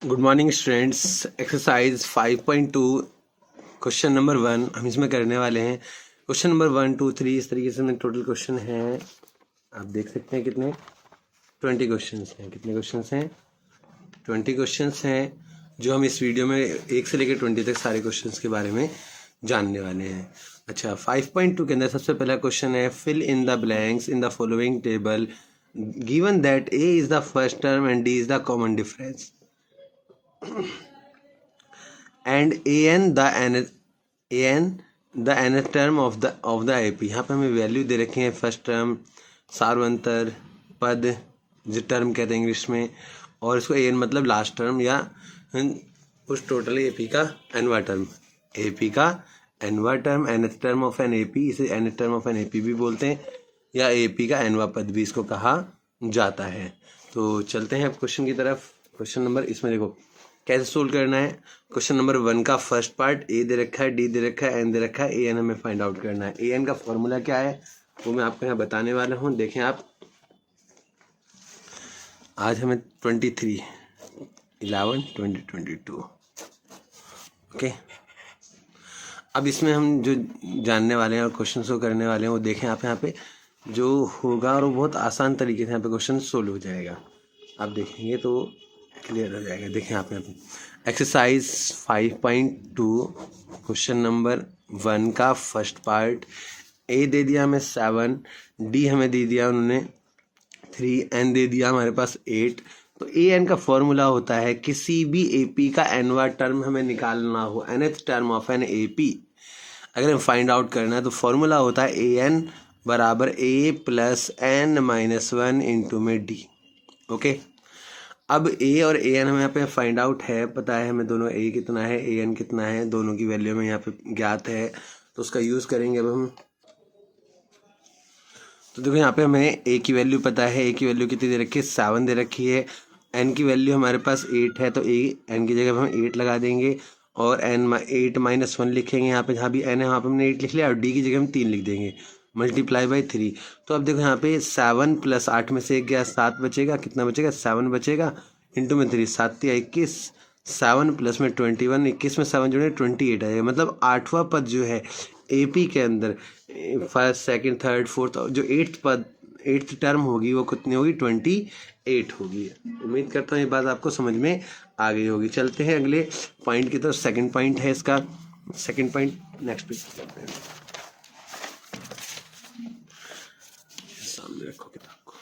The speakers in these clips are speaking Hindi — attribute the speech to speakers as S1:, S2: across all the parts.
S1: Good morning students. Exercise 5.2 question number 1 हम इसमें करने वाले हैं। क्वेश्चन नंबर 1, 2, 3 इस तरीके से में टोटल क्वेश्चन हैं। आप देख सकते हैं कितने 20 क्वेश्चंस हैं। कितने क्वेश्चंस हैं? 20 क्वेश्चंस हैं जो हम इस वीडियो में 1 से लेकर 20 तक सारे क्वेश्चंस के बारे में जानने वाले हैं। अच्छा, 5.2 के अंदर सबसे पहला क्वेश्चन है fill in the blanks in the following table given that A is the first term and D is the common difference and an the nth term of the AP। यहाँ पे हमें वैल्यू दे रखे हैं फर्स्ट टर्म, सार्वंतर, पद जो टर्म कहते हैं इंग्लिश में, और इसको an मतलब लास्ट टर्म या उस टोटल AP का nवां टर्म, AP का nवां term, nth term of an AP, इसे nth term of an AP भी बोलते हैं या AP का nवां पद भी इसको कहा जाता है। तो चलते हैं अब क्वेश्चन की तरफ। क्वेश्चन नंबर इसमें देखो कैसे सोल्व करना है। क्वेश्चन नंबर 1 का फर्स्ट पार्ट ए दे रखा है, डी दे रखा है, एन दे रखा है, ए एन हमें फाइंड आउट करना है। ए एन का फॉर्मूला क्या है वो मैं आपको यहाँ बताने वाला हूँ। देखें आप, आज हमें 23, 11, 2022 ओके। अब इसमें हम जो जानने वाले हैं और क्वेश्चन को करने वाले हैं वो देखें आप, यहाँ पे जो होगा और वो बहुत आसान तरीके से यहाँ पे क्वेश्चन सोल्व हो जाएगा। आप देखेंगे तो क्लियर हो जाएगा। देखें आप यहाँ पे एक्सरसाइज 5.2 क्वेश्चन नंबर 1 का फर्स्ट पार्ट, ए दे दिया हमें 7, डी हमें दे दिया उन्होंने 3, एन दे दिया हमारे पास 8। तो ए एन का फॉर्मूला होता है किसी भी एपी का एनवा टर्म हमें निकालना हो, nth term of an AP अगर हम फाइंड आउट करना है तो फॉर्मूला होता है ए एन बराबर ए प्लस एन माइनस 1 इंटू में डी। ओके, अब ए और ए एन हमें यहाँ पे फाइंड आउट है, पता है हमें दोनों ए कितना है, ए एन कितना है, दोनों की वैल्यू हमें यहाँ पे ज्ञात है, तो उसका यूज़ करेंगे अब हम। तो देखो यहाँ पे हमें ए की वैल्यू पता है, ए की वैल्यू कितनी दे रखी है, 7 दे रखी है। एन की वैल्यू हमारे पास 8 है, तो ए एन की जगह हम 8 लगा देंगे और एन 8 माइनस 1 लिखेंगे यहाँ पे, जहाँ भी एन है वहाँ पे हमने 8 लिख लिया, और डी की जगह हम 3 लिख देंगे, मल्टीप्लाई बाई 3। तो अब देखो यहाँ पे 7 प्लस 8 में से 1 गया, 7 बचेगा, कितना बचेगा 7 बचेगा, इंटू में 3, 7 या 21, 7 प्लस में 21, 21 में 7 जोड़े 28 आएगा। मतलब 8वां पद जो है एपी के अंदर फर्स्ट, सेकंड, थर्ड, फोर्थ, जो 8th टर्म होगी वो कितनी होगी, 28 होगी। उम्मीद करता हूँ ये बात आपको समझ में आ गई होगी। चलते हैं अगले पॉइंट की तरफ। सेकंड पॉइंट है इसका, सेकंड पॉइंट नेक्स्ट पेज करते हैं, सामने रखो किताब को।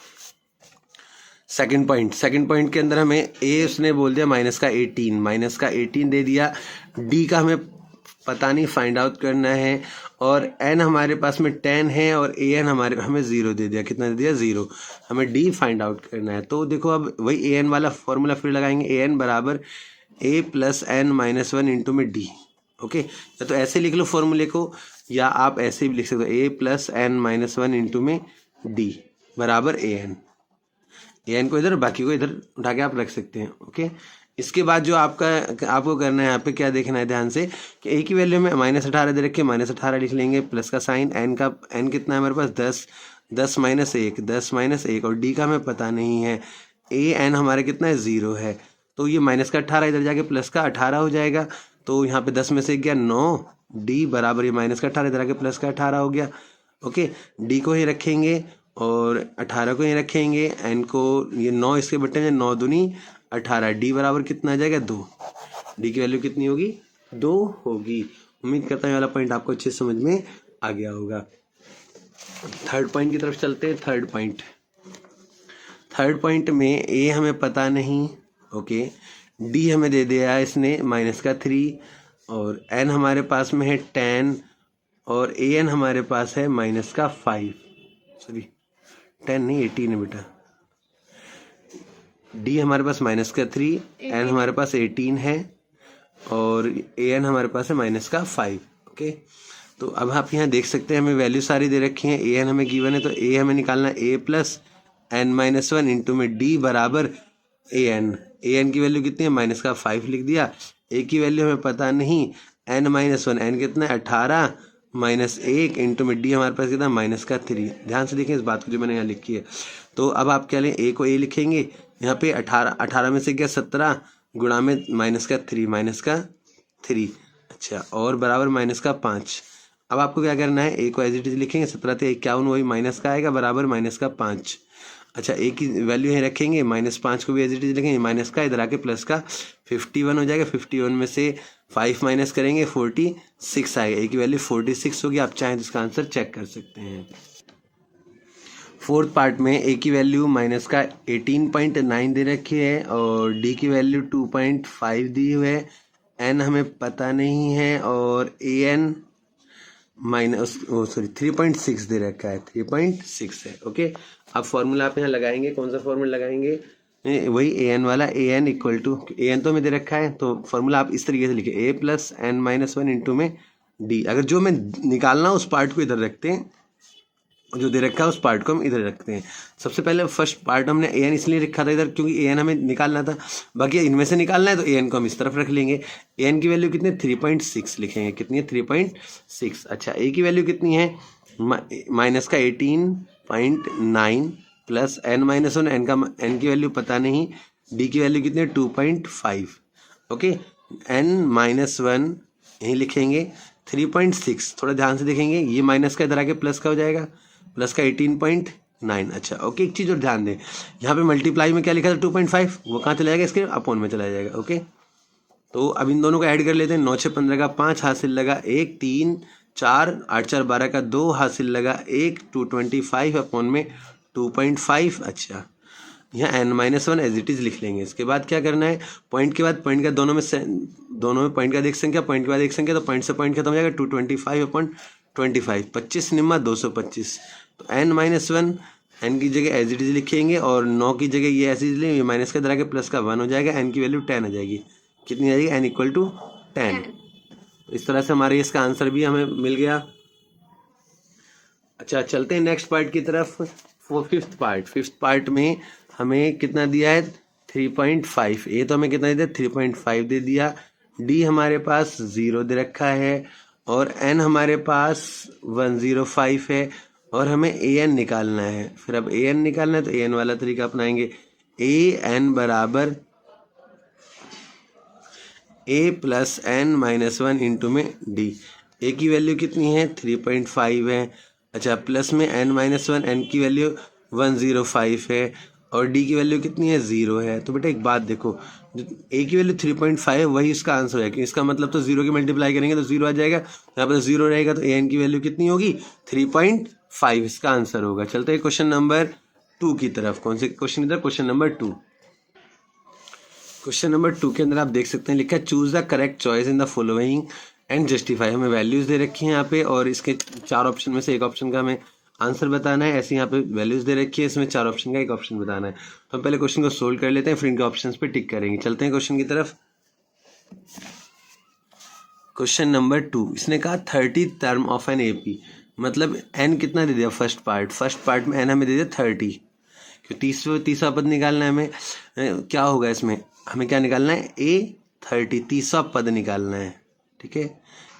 S1: सेकंड पॉइंट के अंदर हमें ए उसने बोल दिया माइनस का 18 दे दिया, डी का हमें पता नहीं फाइंड आउट करना है, और एन हमारे पास में 10 है और ए एन हमें 0 दे दिया, कितना दे दिया 0, हमें डी फाइंड आउट करना है। तो देखो अब वही ए एन वाला फॉर्मूला फिर लगाएंगे, ए एन बराबर ए प्लस एन माइनस 1 इंटू में डी। ओके, तो ऐसे लिख लो फॉर्मूले को, या आप ऐसे भी लिख सकते हो, ए प्लस एन माइनस 1 इंटू में डी बराबर ए एन को इधर, बाकी को इधर उठा के आप रख सकते हैं। ओके, इसके बाद जो आपको करना है यहाँ पे क्या देखना है ध्यान से कि ए की वैल्यू में -18 दे रखे, -18 लिख लेंगे, प्लस का साइन, एन कितना है हमारे पास 10 माइनस 1 और डी का हमें पता नहीं है, ए एन हमारे कितना है 0 है, तो ये माइनस का 18 इधर जाके प्लस का 18 हो जाएगा। तो यहाँ पे 10 में से 1 गया 9, डी बराबर ये माइनस का 18 इधर आके प्लस का 18 हो गया। ओके, डी को ही रखेंगे और 18 को ही रखेंगे, एन को ये 9 इसके बट्टे में 9 दूनी 18, डी बराबर कितना आ जाएगा 2, डी की वैल्यू कितनी होगी 2 होगी। उम्मीद करता हूँ ये वाला पॉइंट आपको अच्छे समझ में आ गया होगा। थर्ड पॉइंट की तरफ चलते हैं। थर्ड पॉइंट में ए हमें पता नहीं, ओके, डी हमें दे दिया इसने माइनस का 3, और एन हमारे पास में है 10 और ए एन हमारे पास है माइनस का 5, सॉरी 10 नहीं 18 है बेटा, डी हमारे पास माइनस का 3, एन हमारे पास 18 है और ए एन हमारे पास है माइनस का 5। ओके, तो अब आप यहाँ देख सकते हैं हमें वैल्यू सारी दे रखी हैं, ए एन हमें गिवन है, तो ए हमें निकालना है ए प्लस एन माइनस 1 इंटू में डी बराबर ए एन की वैल्यू कितनी है माइनस का 5 लिख दिया, ए की वैल्यू हमें पता नहीं, एन माइनस 1, एन कितना है 18 माइनस 1 इंटू में डी हमारे पास कितना माइनस का 3। ध्यान से देखें इस बात को जो मैंने यहाँ लिखी है। तो अब आप क्या लें, ए को ए लिखेंगे, यहाँ पे 18 में से क्या 17, गुणा में माइनस का थ्री, अच्छा, और बराबर -5। अब आपको क्या करना है, ए को एज इट इज लिखेंगे, 17×51 वही माइनस का आएगा, बराबर -5। अच्छा, ए की वैल्यू यहीं रखेंगे, -5 को भी एज इट इज लिखेंगे, माइनस का इधर आके प्लस का 51 हो जाएगा। 51 में से 5 माइनस करेंगे 46 आएगा। ए की वैल्यू 46 होगी। आप चाहें तो इसका आंसर चेक कर सकते हैं। फोर्थ पार्ट में ए की वैल्यू माइनस का 18.9 दे रखी है और डी की वैल्यू 2.5 दी हुई है। एन हमें पता नहीं है और ए एन सॉरी 3.6 दे रखा है, 3.6 है। ओके, अब फॉर्मूला आप यहाँ लगाएंगे, कौन सा फॉर्मूला लगाएंगे, वही ए एन वाला, a n equal to, a n तो हमें दे रखा है तो फॉर्मूला आप इस तरीके से लिखे, ए प्लस एन माइनस 1 इंटू में डी। अगर जो हमें निकालना उस पार्ट को इधर रखते हैं, जो दे रखा है उस पार्ट को हम इधर रखते हैं। सबसे पहले फर्स्ट पार्ट हमने ए एन इसलिए रखा था इधर क्योंकि ए एन हमें निकालना था, बाकी इनमें से निकालना है तो ए एन को हम इस तरफ रख लेंगे। ए एन की वैल्यू कितनी है, 3.6 लिखेंगे, कितनी है 3.6। अच्छा, ए की वैल्यू कितनी है, माइनस का 18.9 प्लस एन माइनस 1, एन की वैल्यू पता नहीं, डी की वैल्यू कितनी है 2.5। ओके, एन माइनस 1 यहीं लिखेंगे, 3.6 थोड़ा ध्यान से देखेंगे, ये माइनस का इधर आके प्लस का हो जाएगा, प्लस का 18.9। अच्छा, ओके, एक चीज़ और ध्यान दें, यहाँ पे मल्टीप्लाई में क्या लिखा था 2.5, वो कहाँ चला जाएगा, इसके अपॉन में चला जाएगा। ओके, तो अब इन दोनों को ऐड कर लेते हैं। 9 6 15 का 5 हासिल लगा 1, 3 4, 8 4 12 का 2 हासिल लगा 1, 225 अपॉन में 2.5। अच्छा, यहाँ n-1 एज इट इज लिख लेंगे। इसके बाद क्या करना है, पॉइंट के बाद पॉइंट का दोनों में पॉइंट का एक संख्या, पॉइंट के बाद एक संख्या, तो पॉइंट से पॉइंट खत्म हो जाएगा, 225 अपॉन 25, 25 निम्मा 225। तो n-1 n की जगह एज इट इज लिखेंगे और 9 की जगह ये ऐसे ही लेंगे, माइनस का इधर आके प्लस का 1 हो जाएगा, n की वैल्यू 10 हो जाएगी। कितनी आ जाएगी, n इक्वल टू 10। तो इस तरह से हमारे इसका आंसर भी हमें मिल गया। अच्छा, चलते हैं नेक्स्ट पार्ट की तरफ। फिफ्थ पार्ट में हमें कितना दिया है, 3.5। ए तो हमें कितना दे दिया, 3.5 दे दिया। डी हमारे पास 0 दे रखा है और एन हमारे पास 105 है और हमें ए एन निकालना है। फिर अब ए एन निकालना है तो ए एन वाला तरीका अपनाएंगे। ए एन बराबर ए प्लस एन माइनस 1 इंटू में डी। ए की वैल्यू कितनी है, 3.5 है। अच्छा, प्लस में n माइनस 1, एन की वैल्यू 105 है और डी की वैल्यू कितनी है, 0 है। तो बेटा एक बात देखो, ए की वैल्यू 3.5 है, वही इसका आंसर है, इसका मतलब तो 0 की मल्टीप्लाई करेंगे तो 0 आ जाएगा, यहाँ पर 0 रहेगा तो ए एन की वैल्यू कितनी होगी, 3.5 इसका आंसर होगा। चलते हैं क्वेश्चन नंबर 2 की तरफ। कौन से क्वेश्चन की तरफ, क्वेश्चन नंबर 2। क्वेश्चन नंबर 2 के अंदर आप देख सकते हैं लिखा है choose the correct choice in the following and justify. हमें वैल्यूज दे रखी हैं यहाँ पे और इसके 4 ऑप्शन में से एक ऑप्शन का हमें आंसर बताना है। ऐसे यहाँ पे वैल्यूज दे रखी है, इसमें 4 ऑप्शन का एक ऑप्शन बताना है। तो हम पहले क्वेश्चन को सोल्व कर लेते हैं, फिर इनके ऑप्शन पे टिक करेंगे। चलते हैं क्वेश्चन की तरफ। क्वेश्चन नंबर 2, इसने कहा 30 टर्म ऑफ एन एपी, मतलब एन कितना दे दिया, फर्स्ट पार्ट में एन हमें दे दिया 30, क्योंकि तीसरा पद निकालना है हमें। क्या होगा इसमें, हमें क्या निकालना है, A30 तीसरा पद निकालना है। ठीक है,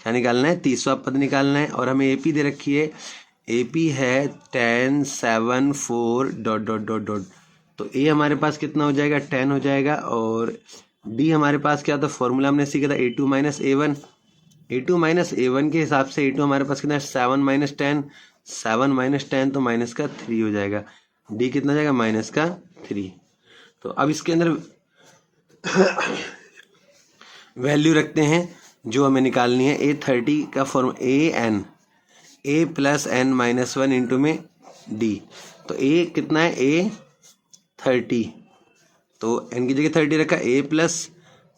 S1: क्या निकालना है, तीसरा पद निकालना है और हमें एपी दे रखी है, एपी है 10 7 4 ... तो ए हमारे पास कितना हो जाएगा, 10 हो जाएगा और डी हमारे पास क्या था, फॉर्मूला हमने सीखा था A2 minus A1। A2 minus A1 के हिसाब से A2 हमारे पास कितना है, 7 माइनस 10, 7 माइनस 10 तो माइनस का 3 हो जाएगा। डी कितना जाएगा, माइनस का 3। तो अब इसके अंदर वैल्यू रखते हैं जो हमें निकालनी है। A30 का फॉर्म ए प्लस एन माइनस 1 इंटू में डी। तो ए कितना है, A30, तो एन की जगह 30 रखा, A प्लस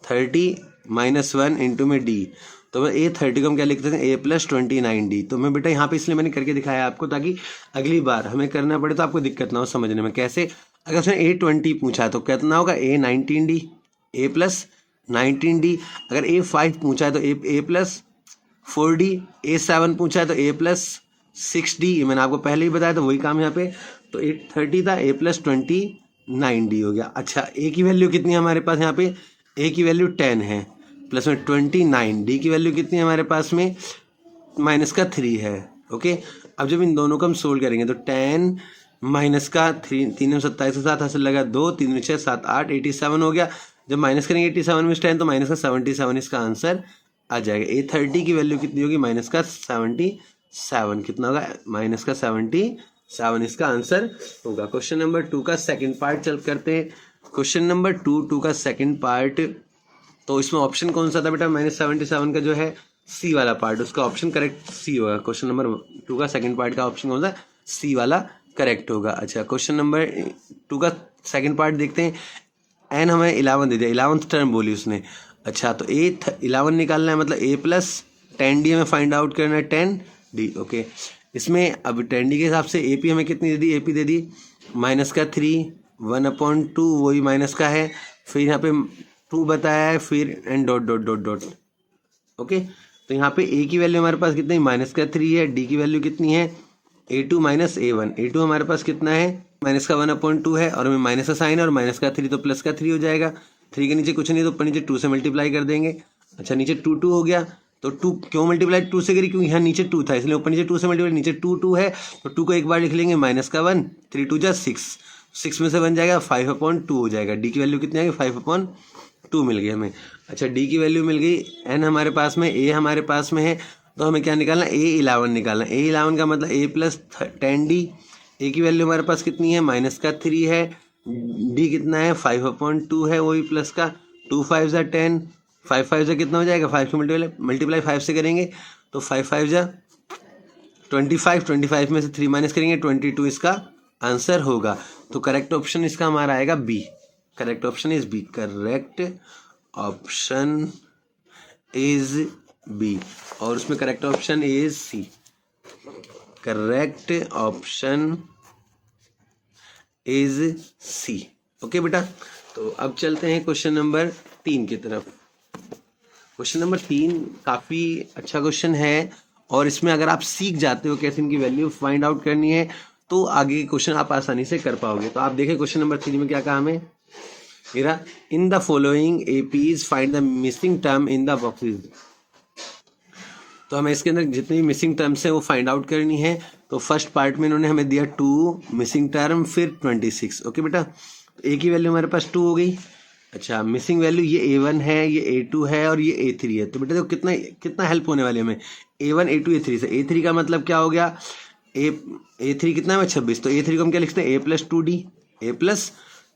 S1: 30 माइनस 1 इंटू में डी। तो मैं A30 को हम क्या लिख सकते हैं, A प्लस 29D। तो मैं बेटा यहाँ पे इसलिए मैंने करके दिखाया आपको ताकि अगली बार हमें करना पड़े तो आपको दिक्कत ना हो समझने में। कैसे, अगर उसने A20 पूछा है तो कितना होगा, A19D, A प्लस 19D। अगर A5 पूछा है तो A प्लस 4D, A7 पूछा है तो A प्लस 6D। ये मैंने आपको पहले ही बताया, तो वही काम यहाँ पे। तो A30 था, A प्लस 29D हो गया। अच्छा, A की वैल्यू कितनी है हमारे पास यहाँ पे, A की वैल्यू 10 है, प्लस में 29, डी की वैल्यू कितनी है हमारे पास में, माइनस का 3 है। ओके, अब जब इन दोनों को हम सोल्व करेंगे तो 10 माइनस का 3, 3 27 के साथ हासिल लगा 2, 3 6 7 8, 87 हो गया। जब माइनस करेंगे 87 में 10 तो माइनस का 77 इसका आंसर आ जाएगा। A30 की वैल्यू कितनी होगी? माइनस का 77। कितना होगा? माइनस का 77 इसका आंसर होगा। क्वेश्चन नंबर 2 का सेकंड पार्ट चल करते हैं। क्वेश्चन नंबर 2 का सेकंड पार्ट, तो इसमें ऑप्शन कौन सा था बेटा? -77 का जो है सी वाला पार्ट, उसका ऑप्शन करेक्ट सी होगा। क्वेश्चन नंबर 2 का सेकंड पार्ट का ऑप्शन कौन सा? सी वाला करेक्ट होगा। अच्छा, क्वेश्चन नंबर 2 का सेकंड पार्ट देखते हैं। एन हमें 11 दे दिया, 11th टर्म बोली उसने। अच्छा, तो 11 निकालना है, मतलब a प्लस 10d हमें फाइंड आउट करना है, 10d। ओके, इसमें अब 10d के हिसाब से AP हमें कितनी दे दी? AP दे दी माइनस का 3, 1/2 वही माइनस का है, फिर यहाँ पे 2 बताया है, फिर and dot dot dot dot. Okay, तो यहाँ पे A की वैल्यू हमारे पास कितनी? माइनस का 3 है। D की वैल्यू कितनी है? A2 minus A1। A2 हमारे पास कितना है? माइनस का 1/2 है, और हमें माइनस का साइन है, और माइनस का 3 तो प्लस का 3 हो जाएगा। 3 के नीचे कुछ नहीं, तो ऊपर नीचे 2 से मल्टीप्लाई कर देंगे। अच्छा, नीचे 2 हो गया, तो 2 क्यों मल्टीप्लाई 2 से करी? क्योंकि यहाँ नीचे 2 था, इसलिए ऊपर नीचे 2 से मल्टीप्लाई, नीचे 2 है, तो 2 को एक बार लिख लेंगे, माइनस का 1, 3 2 जा 6 में से बन जाएगा 5/2 हो जाएगा। डी की वैल्यू कितनी आ गई? 5/2 मिल गई हमें। अच्छा, डी की वैल्यू मिल गई। एन हमारे पास में, ए हमारे पास में है, तो हमें क्या निकालना? A11 निकालना। A11 का मतलब A प्लस 10d। ए की वैल्यू हमारे पास कितनी है? माइनस का 3 है। डी कितना है? 5/2 है, वही प्लस का 2 5 जा 10, 5 5 जा कितना हो जाएगा? 5 को मल्टीप्लाई 5 से करेंगे तो 5 5 जा 25, 25 में से 3 माइनस करेंगे 22 इसका आंसर होगा। तो करेक्ट ऑप्शन इसका हमारा आएगा B. Correct option is B. Correct option is B, और उसमें correct option is C. Correct option is C. Okay बेटा, तो अब चलते हैं क्वेश्चन नंबर 3 की तरफ। क्वेश्चन नंबर 3 काफ़ी अच्छा क्वेश्चन है, और इसमें अगर आप सीख जाते हो कैसे इनकी वैल्यू फाइंड आउट करनी है, तो आगे क्वेश्चन आप आसानी से कर पाओगे। तो आप देखें क्वेश्चन नंबर 3 में क्या कहा हमें? मेरा इन the following APs find the missing term in the boxes. तो हमें इसके अंदर जितनी भी मिसिंग टर्म्स है वो फाइंड आउट करनी है। तो फर्स्ट पार्ट में इन्होंने हमें दिया 2 मिसिंग टर्म, फिर 26। ओके बेटा, तो ए की वैल्यू हमारे पास 2 हो गई। अच्छा, मिसिंग वैल्यू ये A1 है, ये A2 है, और ये A3 है। तो बेटा देखो कितना कितना हेल्प होने वाली है हमें, A1 A2 A3 से। A3 का मतलब क्या हो गया? A3 कितना है? 26। तो A3 को हम क्या लिखते हैं? A plus 2D, A plus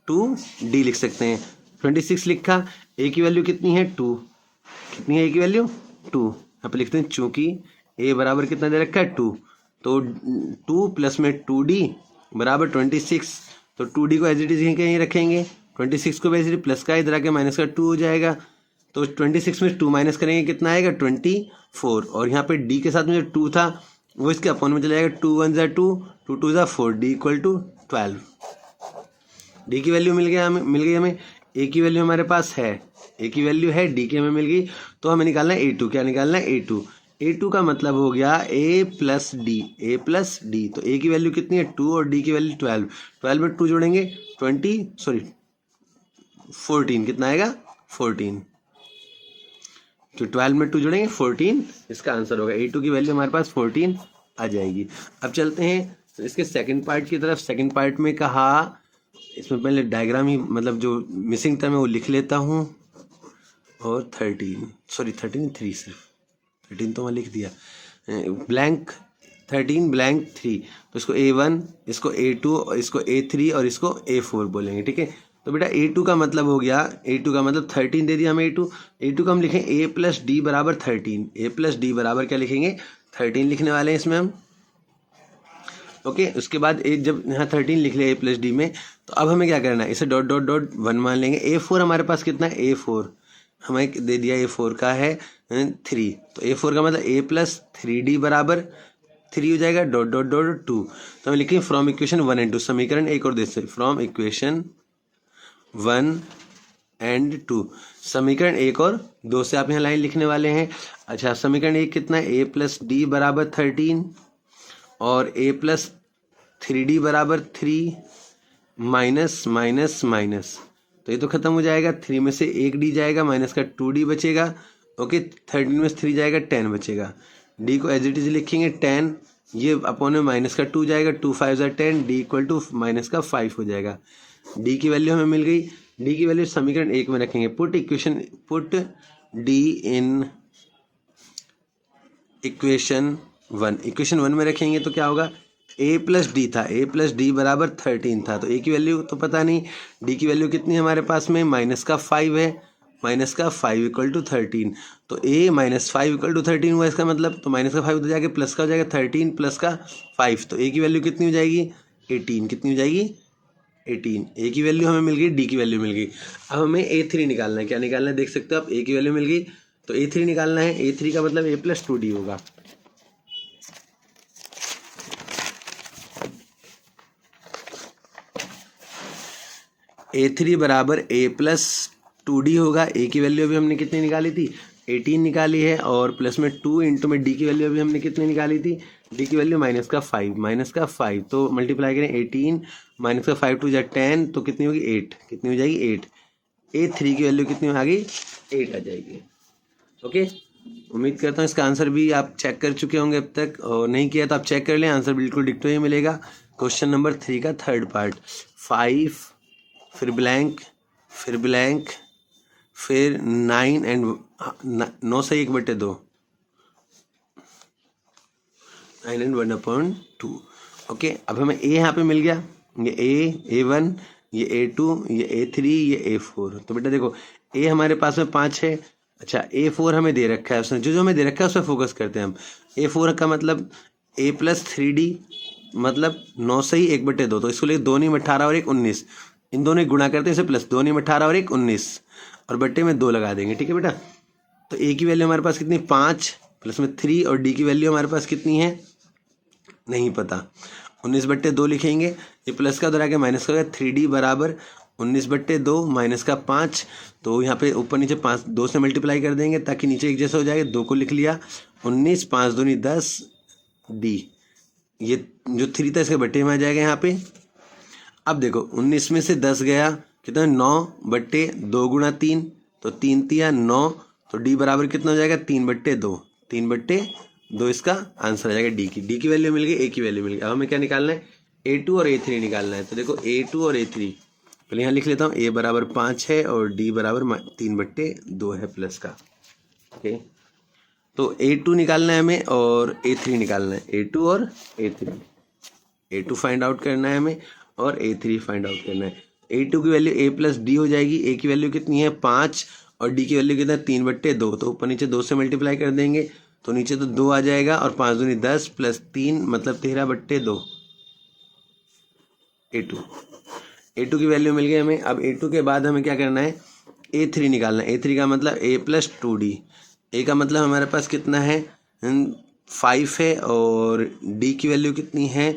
S1: 2D लिख सकते हैं। 26 लिखा। ए की वैल्यू कितनी है? 2। कितनी है ए की वैल्यू? 2। यहाँ पे लिखते हैं चूंकि ए बराबर कितना दे रखा है? 2, तो 2 प्लस में 2D बराबर 26। तो 2D को एज इट इज कहीं रखेंगे, 26 को एज इट प्लस का इधर आके माइनस का 2 हो जाएगा। तो 26 में 2 माइनस करेंगे, कितना आएगा? 24। और यहाँ पे D के साथ में जो 2 था वो इसके अपॉन में चला जाएगा। 2 1 जा 2, 2 2 जा 4, D इक्वल टू 12। डी की वैल्यू मिल गई हमें। ए की वैल्यू हमारे पास है, ए की वैल्यू है, डी की हमें मिल गई। तो हमें निकालना है A2। क्या निकालना है? A2। A2 का मतलब हो गया A plus D, A plus D. तो ए की वैल्यू कितनी है? 2, और डी की वैल्यू 12। 12 में 2 जोड़ेंगे 14। कितना आएगा? 14। तो 12 में 2 जोड़ेंगे 14, इसका आंसर होगा। A2 की वैल्यू हमारे पास 14 आ जाएगी। अब चलते हैं इसके सेकंड पार्ट की तरफ। सेकंड पार्ट में कहा, इसमें पहले डायग्राम ही, मतलब जो मिसिंग टर्म है वो लिख लेता हूँ। और 13 सिर्फ 13 तो मैं लिख दिया, ब्लैंक 13 ब्लैंक 3। तो इसको A1, इसको A2, इसको A3 और इसको A4 बोलेंगे। ठीक है, तो बेटा A2 का मतलब हो गया, A2 का मतलब 13 दे दिया हमें। A2 का हम लिखें A प्लस डी बराबर 13। A प्लस डी बराबर क्या लिखेंगे? 13 लिखने वाले हैं इसमें हम। ओके, उसके बाद जब यहाँ 13 लिख लिया A प्लस डी में, तो अब हमें क्या करना है? इसे डॉट डॉट डॉट 1 मान लेंगे। A4 हमारे पास कितना है? A4 हमें दे दिया, A4 का है 3। तो A4 का मतलब A प्लस 3D बराबर 3 हो जाएगा, डॉट डॉट डॉट 2। तो हम लिखेंगे फ्रॉम इक्वेशन 1 एंड 2। समीकरण 1 और 2 से, फ्रॉम इक्वेशन 1 एंड 2। समीकरण 1 और 2 से आप यहाँ लाइन लिखने वाले हैं। अच्छा, समीकरण 1 कितना है? A प्लस डी बराबर 13, और A प्लस 3D बराबर 3, माइनस माइनस माइनस, तो ये तो खत्म हो जाएगा। 3 में से 1 D जाएगा, माइनस का 2D बचेगा। ओके, 13 में से 3 जाएगा, 10 बचेगा। D को एज इट इज लिखेंगे 10, ये अपॉन में माइनस का 2 जाएगा, 2 5 जा 10, D इक्वल टू माइनस का 5 हो जाएगा। D की वैल्यू हमें मिल गई। डी की वैल्यू समीकरण 1 में रखेंगे। पुट डी इन इक्वेशन 1 में रखेंगे तो क्या होगा, a प्लस डी था, a प्लस डी बराबर 13 था, तो a की वैल्यू तो पता नहीं, d की वैल्यू कितनी है हमारे पास में, -5 है, -5 इक्वल टू 13, तो a -5 इक्वल टू 13 हुआ इसका मतलब, तो -5 उधर जाके प्लस का हो जाएगा 13 प्लस का 5, तो a की वैल्यू कितनी हो जाएगी 18, कितनी हो जाएगी 18। a की वैल्यू हमें मिल गई, d की वैल्यू मिल गई। अब हमें a3 निकालना है, क्या निकालना है देख सकते हो आप, a की वैल्यू मिल गई तो a3 निकालना है, a3 का मतलब a प्लस 2d होगा। a3 बराबर a प्लस 2d होगा। a की वैल्यू अभी हमने कितनी निकाली थी 18 निकाली है, और प्लस में 2 इंटू में d की वैल्यू अभी हमने कितनी निकाली थी, d की वैल्यू -5 तो मल्टीप्लाई करें 18 -5 2 10, तो कितनी होगी 8, कितनी हो जाएगी 8। a3 की वैल्यू कितनी आ गई 8 आ जाएगी। ओके, उम्मीद करता हूँ इसका आंसर भी आप चेक कर चुके होंगे अब तक, और नहीं किया तो आप चेक कर लें, आंसर बिल्कुल डिक्टो ही मिलेगा। क्वेश्चन नंबर 3 का थर्ड पार्ट, 5 फिर ब्लैंक फिर ब्लैंक फिर 9 एंड 9 से 1/2, 9 एंड 1/2। ओके, अब हमें a यहाँ पे मिल गया, ये a1, ये a2, ये a3, ये a4। तो बेटा देखो a हमारे पास में 5 है, अच्छा a4 हमें दे रखा है उसने, जो हमें दे रखा है उस पर फोकस करते हैं हम। a4 का मतलब a प्लस 3d, मतलब 9 से ही 1/2, तो इसको लेकर 2 नहीं 18 और 1 19, इन दोनों गुणा करते हैं इसे, प्लस 2 नहीं 18 और 1 19, और बट्टे में 2 लगा देंगे। ठीक है बेटा, तो a की वैल्यू हमारे पास कितनी 5 प्लस में 3, और d की वैल्यू हमारे पास कितनी है नहीं पता, 19/2 लिखेंगे, ये प्लस का उधर आके माइनस का होगा, 3d बराबर 19/2 माइनस का 5, तो यहाँ पे ऊपर नीचे 5 2 से मल्टीप्लाई कर देंगे ताकि नीचे एक जैसा हो जाएगा, 2 को लिख लिया, 19 5 दूनी 10 d, ये जो 3 था इसके बट्टे में आ जाएगा यहाँ पे। अब देखो 19 में से 10 गया कितना 9/2 गुणा 3, तो 3 तिया 9, तो d बराबर कितना हो जाएगा 3/2, 3/2 इसका आंसर आ जाएगा। डी की वैल्यू मिल गई, ए की वैल्यू मिल गई। अब हमें क्या निकालना है a2 और a3 निकालना है। तो देखो a2 और a3 पहले यहाँ लिख लेता हूँ, a बराबर 5 है और d बराबर 3/2 है प्लस का। ओके, तो a2 निकालना है हमें और a3 निकालना है, a2 और a3, a2 फाइंड आउट करना है हमें और a3 फाइंड आउट करना है। a2 की वैल्यू a प्लस डी हो जाएगी, a की वैल्यू कितनी है 5 और d की वैल्यू कितना है 3/2, तो ऊपर नीचे 2 से मल्टीप्लाई कर देंगे तो नीचे तो 2 आ जाएगा, और 5 दूनी 10 प्लस 3 मतलब 13/2, a2 की वैल्यू मिल गई हमें। अब a2 के बाद हमें क्या करना है a3 निकालना है। a3 का मतलब a प्लस 2d, a का मतलब हमारे पास कितना है 5 है, और d की वैल्यू कितनी है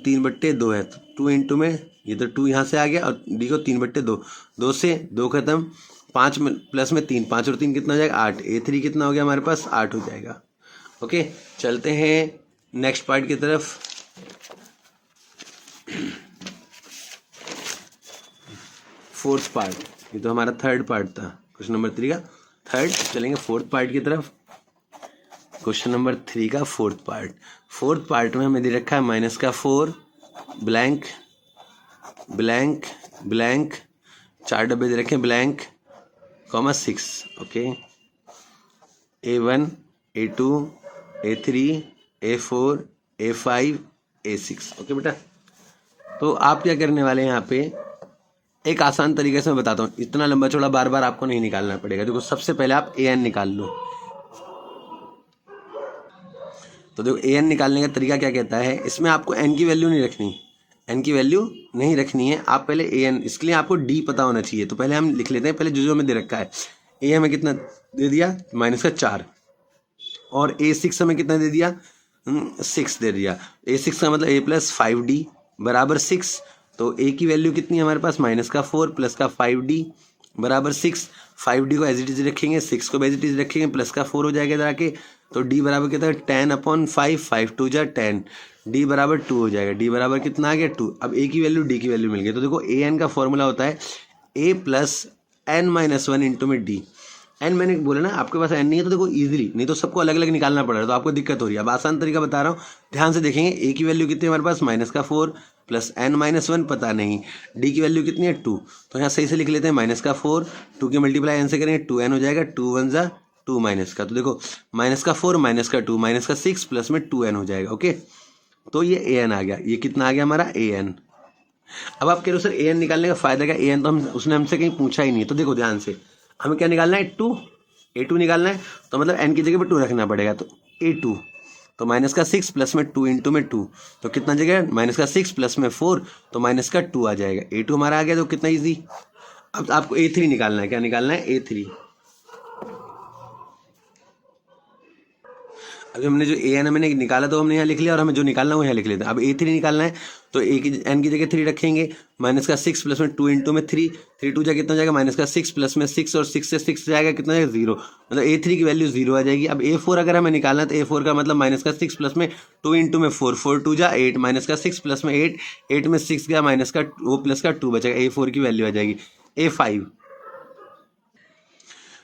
S1: 3/2 है, तो 2 इंटू में ये तो 2 यहाँ से आ गया और d को 3/2, 2 से 2 खत्म, 5 में प्लस में 3, 5 और 3 कितना हो जाएगा 8, a3 कितना हो गया हमारे पास 8 हो जाएगा। ओके, चलते हैं नेक्स्ट पार्ट की तरफ। फोर्थ पार्ट, ये तो हमारा थर्ड पार्ट था क्वेश्चन नंबर 3 का थर्ड, चलेंगे फोर्थ पार्ट की तरफ। क्वेश्चन नंबर 3 का फोर्थ पार्ट में हमें दे रखा है -4 ब्लैंक ब्लैंक ब्लैंक, 4 डब्बे दे रखे हैं blank, (6). Okay, a1 a2 a3 a4 a5 a6। Okay बेटा, तो आप क्या करने वाले हैं यहाँ पे, एक आसान तरीके से मैं बताता हूँ, इतना लंबा चौड़ा बार बार आपको नहीं निकालना पड़ेगा। देखो सबसे पहले आप an निकाल लो। तो देखो an निकालने का तरीका क्या कहता है, इसमें आपको n की वैल्यू नहीं रखनी, n की वैल्यू नहीं रखनी है, आप पहले an, इसके लिए आपको d पता होना चाहिए। तो पहले हम लिख लेते हैं, पहले जो हमें दे रखा है, a हमें कितना दे दिया -4, और a6 हमें कितना दे दिया 6 दे दिया। a6 का मतलब a प्लस 5d बराबर 6, तो a की वैल्यू कितनी है हमारे पास -4 प्लस का 5d बराबर 6, 5d को एज इट इज रखेंगे, 6 को एज इट इज रखेंगे, प्लस का 4 हो जाएगा इधर आके, तो d बराबर कितना है 10/5, 5 2 जा 10, d बराबर 2 हो जाएगा, d बराबर कितना आ गया 2। अब a की वैल्यू d की वैल्यू मिल गई, तो देखो an का फॉर्मूला होता है a प्लस n-1 इंटू में d, एन मैंने बोला ना, आपके पास एन नहीं है तो देखो इजीली, नहीं तो सबको अलग अलग निकालना पड़ रहा है तो आपको दिक्कत हो रही है। अब आसान तरीका बता रहा हूँ, ध्यान से देखेंगे। ए की वैल्यू कितनी है हमारे पास, -4 प्लस n-1 पता नहीं। डी की वैल्यू कितनी है 2, तो यहाँ सही से लिख लेते हैं -4, 2 की मल्टीप्लाई एन से करेंगे 2n हो जाएगा, 2 1 जा 2 माइनस का, तो देखो -4 -2 -6 प्लस में 2n हो जाएगा। ओके, तो ये an आ गया, ये कितना आ गया हमारा an। अब आप कह रहे हो सर an निकालने का फायदा क्या, an तो हम उसने हमसे कहीं पूछा ही नहीं, तो देखो ध्यान से हमें क्या निकालना है, a2 निकालना है, तो मतलब n की जगह पे 2 रखना पड़ेगा, तो a2 तो -6 प्लस में 2 इंटू में 2, तो कितना जगह -6 प्लस में 4, तो -2 आ जाएगा। a2 हमारा आ गया, तो कितना इजी। अब आपको a3 निकालना है, क्या निकालना है, a3। अभी हमने जो an हमने निकाला तो हमने यहाँ लिख लिया, और हमें जो निकालना है वो यहाँ लिख लेते हैं। अब a3 निकालना है, तो n की जगह 3 रखेंगे, -6 प्लस में 2 इंटू में 3, 3 2 जा कितना जाएगा, -6 प्लस में 6, और 6 से 6 जाएगा कितना जाएगा 0, मतलब a3 की वैल्यू 0 आ जाएगी। अब a4 अगर हमें निकालना है तो a4 का मतलब -6 प्लस में 2 इंटू में 4, 4 2 जा 8, -6 प्लस में 8, 8 में 6 गया माइनस का वो प्लस का 2 बचेगा, a4 की वैल्यू आ जाएगी a5।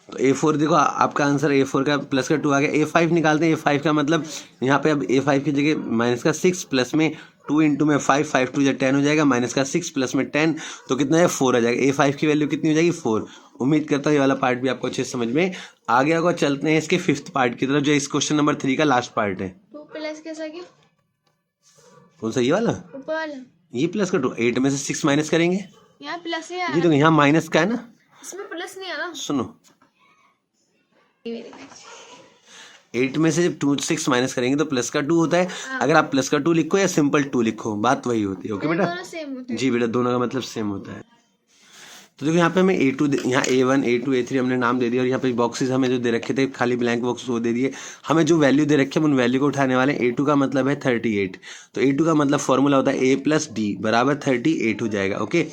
S1: तो A4 देखो आपका आंसर A4 का प्लस का 2 आ गया। A5 निकालते हैं, A5 का मतलब यहाँ पे अब A5 की जगह -6 प्लस में 2 इंटू में 5, 5 2 10 हो जाएगा, -6 प्लस में 10, तो कितना है 4 आ जाएगा। A5 की वैल्यू कितनी हो जाएगी 4। उम्मीद करता हूँ ये वाला पार्ट भी आपको अच्छे से समझ में आ गया होगा। चलते हैं इसके 5th पार्ट की तरफ, जो इस क्वेश्चन नंबर 3 का लास्ट पार्ट है।
S2: 2 प्लस कैसा गया,
S1: कौन सा, ये वाला,
S2: ऊपर वाला,
S1: ये प्लस का 2, 8 में से 6 माइनस करेंगे,
S2: यहाँ प्लस है
S1: ये तो यहाँ माइनस का है ना,
S2: इसमें प्लस नहीं आ रहा।
S1: सुनो 8 में से जब 6 माइनस करेंगे तो प्लस का 2 होता है। अगर आप प्लस का 2 लिखो या सिंपल 2 लिखो, बात वही होती है। ओके बेटा,
S2: दोनों सेम होते हैं।
S1: जी बेटा, दोनों का मतलब सेम होता है। तो देखो यहाँ पे हमें A2, यहाँ A1 A2 A3 हमने नाम दे दिया, और यहाँ पे बॉक्सेस हमें जो दे रखे थे खाली ब्लैंक बॉक्स वो दे दिए। हमें जो वैल्यू दे रखे हैं उन वैल्यू को उठाने वाले हैं। A2 का मतलब है 38, तो A2 का मतलब फॉर्मूला होता है A प्लस D बराबर 38 हो जाएगा। ओके,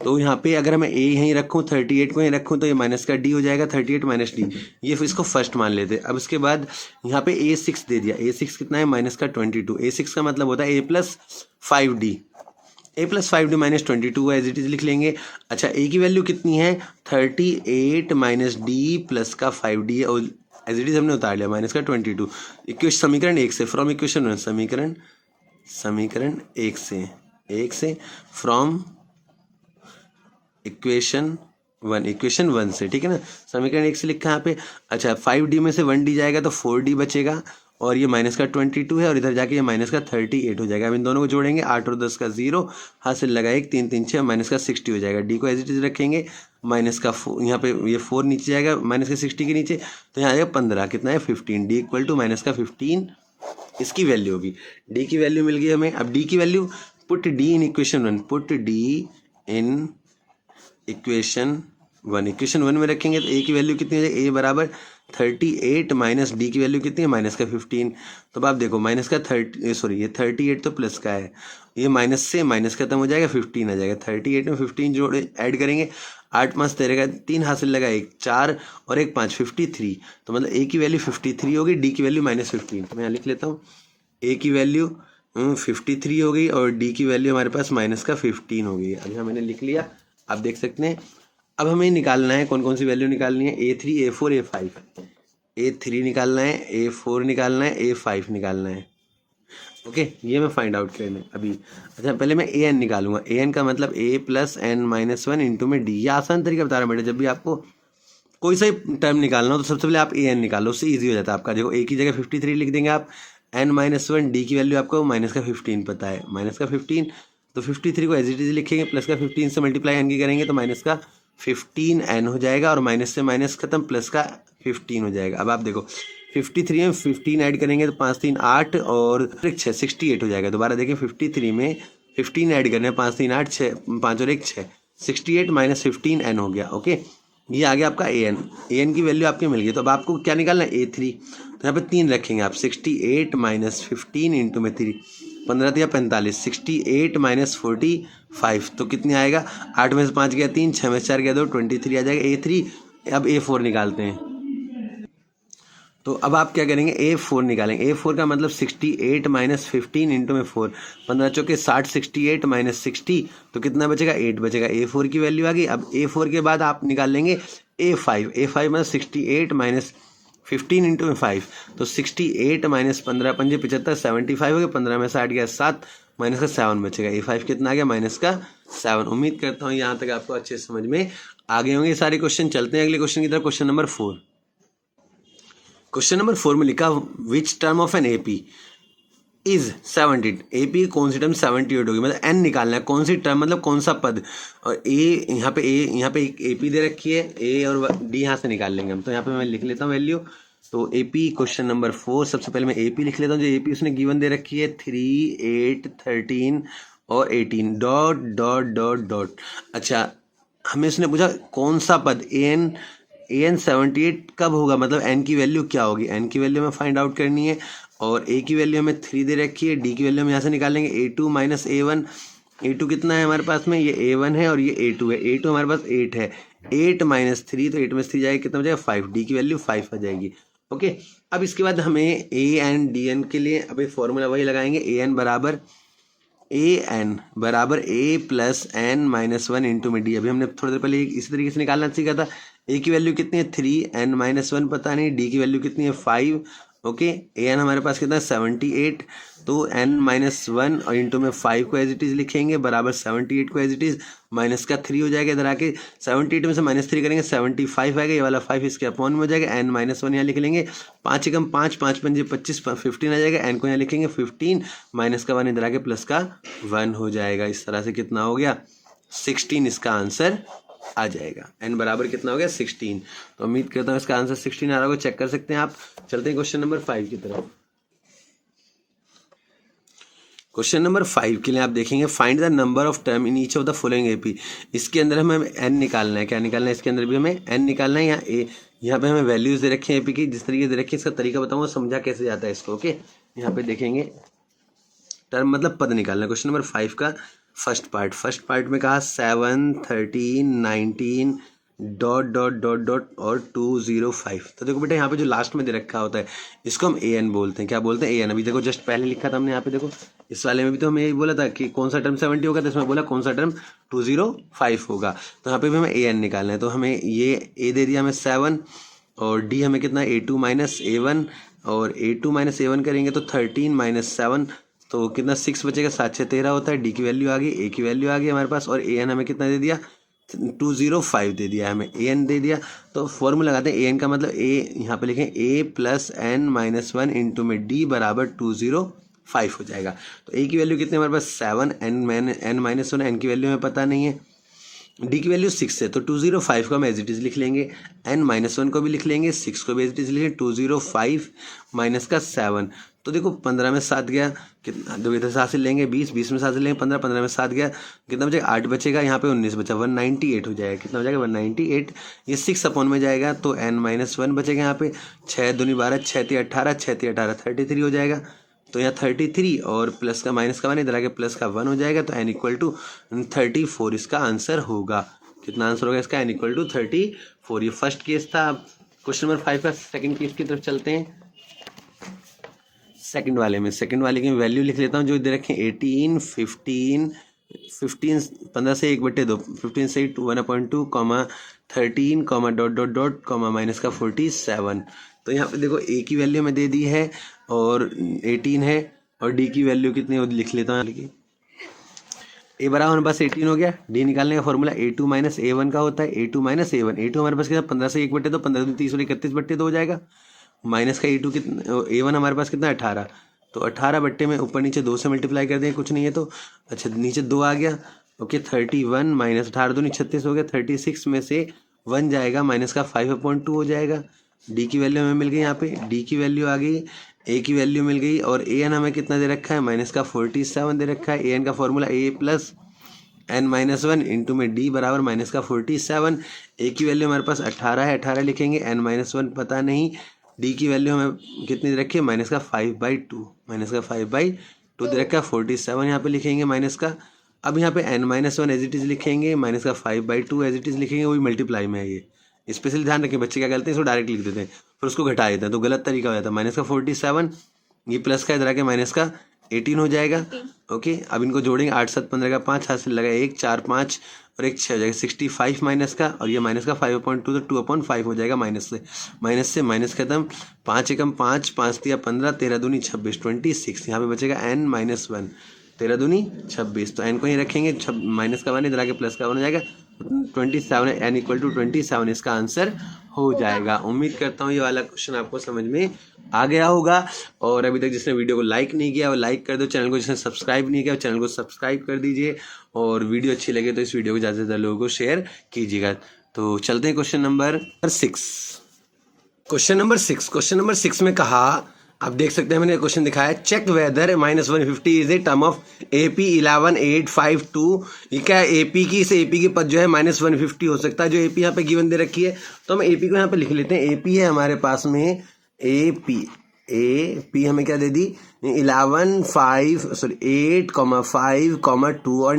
S1: तो यहाँ पे अगर मैं A यहीं रखूँ, 38 को यहीं रखूँ, तो ये माइनस का D हो जाएगा, 38 माइनस D, ये इसको फर्स्ट मान लेते हैं। अब इसके बाद यहाँ पे A6 दे दिया, A6 कितना है -22, A6 का मतलब होता है A plus 5D, A plus 5D minus 22 as it is लिख लेंगे। अच्छा, A की वैल्यू कितनी है 38 माइनस D प्लस का 5D है, और एज इट इज हमने उतार लिया माइनस का 22। इक्वेशन समीकरण 1 से, फ्रॉम इक्वेशन 1, समीकरण 1 से फ्रॉम इक्वेशन 1 से, ठीक है ना, समीकरण 1 से लिखा है यहाँ पे। अच्छा, 5D में से 1D जाएगा तो 4D बचेगा, और ये माइनस का 22 है, और इधर जाके ये माइनस का 38 हो जाएगा। अब इन दोनों को जोड़ेंगे, 8 और 10 का 0, हाथ से लगा 1, 3 3 6, माइनस का 60 हो जाएगा। D को एज इट इज रखेंगे, माइनस का यहाँ पे ये 4 नीचे जाएगा माइनस का 60 के नीचे, तो यहाँ आएगा 15, कितना है 15, D इक्वल टू माइनस का 15 इसकी वैल्यू होगी। D की वैल्यू मिल गई हमें। अब D की value, put D in equation 1, put D in equation 1 में रखेंगे तो A की वैल्यू कितनी हो जाएगी, A बराबर 38 माइनस D की वैल्यू कितनी है माइनस का 15। तो अब आप देखो माइनस का 30, ये 38 तो प्लस का है, ये माइनस से माइनस खत्म हो जाएगा, 15 आ जाएगा। 38 में 15 जोड़े ऐड करेंगे, 8 5 13 का 3 हासिल लगा, 1 4 और 1 5, 53। तो मतलब A की वैल्यू 53 होगी, D की वैल्यू -15। तो मैं यहाँ लिख लेता हूँ, A की वैल्यू 53 हो गई, और D की वैल्यू हमारे पास माइनस का 15 हो गई। अब यहाँ मैंने लिख लिया, आप देख सकते हैं। अब हमें निकालना है कौन कौन सी वैल्यू निकालनी है, A3 A4 A5, A3 निकालना है, A4 निकालना है, A5 निकालना है। ओके, ये मैं फाइंड आउट करना अभी। अच्छा, पहले मैं AN निकालूंगा। AN का मतलब A प्लस n-1 इंटू में D। ये आसान तरीका बता रहा हूँ बेटा, जब भी आपको कोई सा टर्म निकालना हो तो सबसे पहले आप AN निकालो, उससे ईजी हो जाता है आपका। देखो A की जगह 53 लिख देंगे आप, n-1, D की वैल्यू आपको माइनस का 15 पता है, माइनस का 15, तो 53 को एज इट इज लिखेंगे, प्लस का 15 से मल्टीप्लाई n की करेंगे तो माइनस का 15n हो जाएगा, और माइनस से माइनस खत्म, प्लस का 15 हो जाएगा। अब आप देखो 53 में 15 ऐड करेंगे तो 5 3 8 और 6 68 हो जाएगा। दोबारा देखें, 53 में 15 ऐड करने, 5 3 8 6, 5 और 1 6, 68 माइनस 15n हो गया। ओके, ये आ गया आपका AN की वैल्यू आपकी मिल गई। तो अब आपको क्या निकालना है, A3। तो यहाँ पे 3 रखेंगे आप, 68 माइनस 15 इंटू में 3, 15 या 45, 68 माइनस 45, तो कितनी आएगा, 8 में से 5 गया 3, 6 में से 4 गया 2, 23 आ जाएगा A3। अब A4 निकालते हैं। तो अब आप क्या करेंगे, A4 निकालेंगे। A4 का मतलब 68 माइनस 15 इंटू में 4, 15 चौके 60, 68 माइनस 60, तो कितना बचेगा 8 बचेगा। A4 की वैल्यू आ गई। अब A4 के बाद आप निकाल लेंगे A5 मतलब 68 माइनस 15 इंटू में 5, तो 68 माइनस 15 पंजे 75, 75 हो गया, 15 में 60 गया 7, माइनस का 7 बचेगा। A5 कितना आ गया, माइनस का 7। उम्मीद करता हूँ यहाँ तक आपको अच्छे समझ में आ गए होंगे सारे क्वेश्चन। चलते हैं अगले क्वेश्चन की तरफ। Question number 4। क्वेश्चन नंबर 4 में लिखा विच term of an AP is 78। AP कौन सी टर्म 78 होगी, मतलब एन निकालना है, कौन सी टर्म मतलब कौन सा पद। और यहाँ पे एक एपी दे रखी है, ए और डी यहाँ से निकाल लेंगे हम। तो यहाँ पे मैं लिख लेता हूँ वैल्यू। तो एपी क्वेश्चन नंबर 4, सबसे पहले मैं एपी लिख लेता हूँ। जो एपी उसने गिवन दे रखी है 3, 8, 13 और 18 डॉट डॉट डॉट डॉट। अच्छा, हमें उसने पूछा कौन सा पद an 78 कब होगा, मतलब n की वैल्यू क्या होगी। n की वैल्यू हमें फाइंड आउट करनी है और a की वैल्यू हमें 3 दे रखी है, d की वैल्यू हम यहाँ से निकालेंगे a2 माइनस a1। a2 कितना है हमारे पास में, ये a1 है और ये a2 है। a2 हमारे पास 8 है, 8 माइनस 3, तो 8 में 3 जाएगा, कितना बचेगा 5। d की वैल्यू 5 आ जाएगी। ओके, अब इसके बाद हमें a एंड डी एन के लिए अभी फॉर्मूला वही लगाएंगे। an बराबर a plus n minus 1 into में डी। अभी हमने थोड़ी देर पहले इसी तरीके से निकालना सीखा था। a की वैल्यू कितनी है 3, n माइनस 1 पता नहीं, d की वैल्यू कितनी है 5। ओके, an हमारे पास कितना है 78, तो n माइनस 1 और इंटू में 5 को एज इट इज़ लिखेंगे बराबर 78 को एज इट इज़, माइनस का 3 हो जाएगा इधर आके, 78 में से माइनस 3 करेंगे 75 आएगा, ये वाला 5 इसके अपॉन में हो जाएगा। n माइनस 1 यहाँ लिख लेंगे, 5 एकम 5, 5 पंजे 25, 15 आ जाएगा। n को यहाँ लिखेंगे 15, माइनस का 1 इधर आके प्लस का 1 हो जाएगा। इस तरह से कितना हो गया 16, इसका आंसर आ जाएगा। n बराबर कितना हो गया 16। तो उम्मीद करता हूँ इसका आंसर 16 आ रहा होगा, चेक कर सकते हैं आप। चलते हैं क्वेश्चन नंबर 5 की तरफ। क्वेश्चन नंबर 5 के लिए आप देखेंगे find the number of term in each of the following AP. इसके अंदर हमें n निकालना है। क्या निकालना है, इसके अंदर भी हमें n निकालना है। यहाँ पे हमें वैल्यूज दे रखे हैं एपी की, जिस तरीके से दे रखे हैं इसका तरीका बताऊंगा, समझा कैसे जाता है इसको। ओके, यहाँ पे देखेंगे टर्म मतलब पद निकालना है। क्वेश्चन नंबर 5 का फर्स्ट पार्ट में कहा 7, 13, 19 डॉट डॉट डॉट डॉट और 205। तो देखो बेटा यहाँ पे जो लास्ट में दे रखा होता है इसको हम an बोलते हैं। क्या बोलते हैं, an। अभी देखो जस्ट पहले लिखा था हमने यहाँ पे, देखो इस वाले में भी तो हमें यही बोला था कि कौन सा टर्म 70 होगा, तो इसमें बोला कौन सा टर्म 205 होगा। तो यहाँ पे भी हमें an निकालना है। तो हमें ये a दे दिया हमें 7 और d हमें कितना a2 माइनस a1, और a2 माइनस a1 करेंगे तो 13 माइनस 7, तो कितना 6 बचेगा, 7 6 13 होता है। डी की वैल्यू आ गई, ए की वैल्यू आ गई हमारे पास, और an हमें कितना दे दिया 205 दे दिया हमें, an दे दिया। तो फॉर्मूला लगाते हैं an का मतलब a, यहाँ पे लिखें a plus n minus 1 into में d बराबर 205 हो जाएगा। तो a की वैल्यू कितनी हमारे पास 7, n माइनस 1, n की वैल्यू हमें पता नहीं है, डी की वैल्यू 6 है, तो 205 को हम एज इट इज़ लिख लेंगे, n माइनस 1 को भी लिख लेंगे, 6 को भी एज इट इज़ लिखेंगे, 205 माइनस का 7। तो देखो 15 में 7 गया, कितना दो इधर 7 से लेंगे 20, 20 में 7 से लेंगे 15, 15 में 7 गया, कितना बचेगा 8 बचेगा, यहाँ पे 19 बचा, 198 हो जाएगा। कितना हो जाएगा 198, ये 6 अपॉन में जाएगा, तो n माइनस 1 बचेगा यहाँ पे, 6 दूनी 12, 6 3 18, 6 3 18 33 हो जाएगा। तो यहाँ 33 और प्लस का माइनस का 1 इधर आके प्लस का 1 हो जाएगा, तो n इक्वल टू 34 इसका आंसर होगा। कितना आंसर होगा इसका, n इक्वल टू 34। ये फर्स्ट केस था। क्वेश्चन नंबर 5 का सेकंड केस की तरफ चलते हैं। सेकंड वाले की वैल्यू लिख लेता हूँ जो दे रखें 18, 15 15 से 1/2, 15 से 1/2 comma 13 comma dot dot dot comma minus का 47। तो यहाँ पे देखो a की वैल्यू में दे दी है और 18 है, और d की वैल्यू कितनी है लिख लेता हूँ। लिखिए a बराबर हमारे पास 18 हो गया। d निकालने का फॉर्मूला a2 माइनस a1 का होता है, a2 माइनस a1। a2 हमारे पास कितना 15 से 1/2, 15 दूनी 30 और 31/2 हो जाएगा, माइनस का a2 कितना, a1 हमारे पास कितना 18, तो 18 बट्टे में ऊपर नीचे 2 से मल्टीप्लाई कर दें, कुछ नहीं है तो अच्छा नीचे 2 आ गया। ओके, 31 माइनस 18 दूनी 36 हो गया, 36 में से 1 जाएगा, माइनस का 5/2 हो जाएगा। डी की वैल्यू हमें मिल गई, यहाँ पे डी की वैल्यू आ गई, ए की वैल्यू मिल गई, और ए एन हमें कितना दे रखा है माइनस का 47 दे रखा है। ए एन का फॉर्मूला ए प्लस एन माइनस 1 इंटू में डी बराबर माइनस का 47। ए की वैल्यू हमारे पास 18 है, 18 लिखेंगे, एन माइनस 1 पता नहीं, डी की वैल्यू हमें कितनी दे रखी है माइनस का 5/2, माइनस का 5/2 दे रखा है, 47 यहाँ पे लिखेंगे माइनस का। अब यहाँ पे n minus 1 as it is लिखेंगे, माइनस का 5/2 एज इट इज़ लिखेंगे, वही मल्टीप्लाई में है। ये स्पेशली ध्यान रखें, बच्चे क्या करते हैं इसको डायरेक्ट लिख देते हैं फिर उसको घटा देते हैं, तो गलत तरीका हो जाता है। माइनस का 47, ये प्लस का इधर आके माइनस का 18 हो जाएगा। ओके, अब इनको जोड़ेंगे, 8 7 15 का 5 हाथ से लगा 1 4 5 और 1 6 हो जाएगा 65 माइनस का, और ये माइनस का 5/2 तो 2/5 हो जाएगा माइनस से माइनस खत्म। 5 एकम 5 5 तिया 15 13 दूनी 26 26। यहाँ पे बचेगा n-1 13 दूनी 26, तो n को ही रखेंगे, माइनस का 1 इधर आके प्लस का 1 हो जाएगा 27, n = 27 इसका आंसर हो जाएगा। उम्मीद करता हूँ ये वाला क्वेश्चन आपको समझ में आ गया होगा। और अभी तक जिसने वीडियो को लाइक नहीं किया वो लाइक कर दो, चैनल को जिसने सब्सक्राइब नहीं किया चैनल को सब्सक्राइब कर दीजिए, और वीडियो अच्छी लगे तो इस वीडियो को ज़्यादा से ज़्यादा लोगों को शेयर कीजिएगा। तो चलते हैं क्वेश्चन नंबर 6। क्वेश्चन नंबर 6 में कहा, आप देख सकते हैं मैंने क्वेश्चन दिखाया, check whether -150 is a term of AP 11852। ये क्या है, AP की, इस AP की पद जो है -150 हो सकता है, जो AP यहाँ पे गिवन दे रखी है, तो हम AP को यहाँ पे लिख लेते हैं। AP है हमारे पास में AP हमें क्या दे दी, 8,5,2 और ...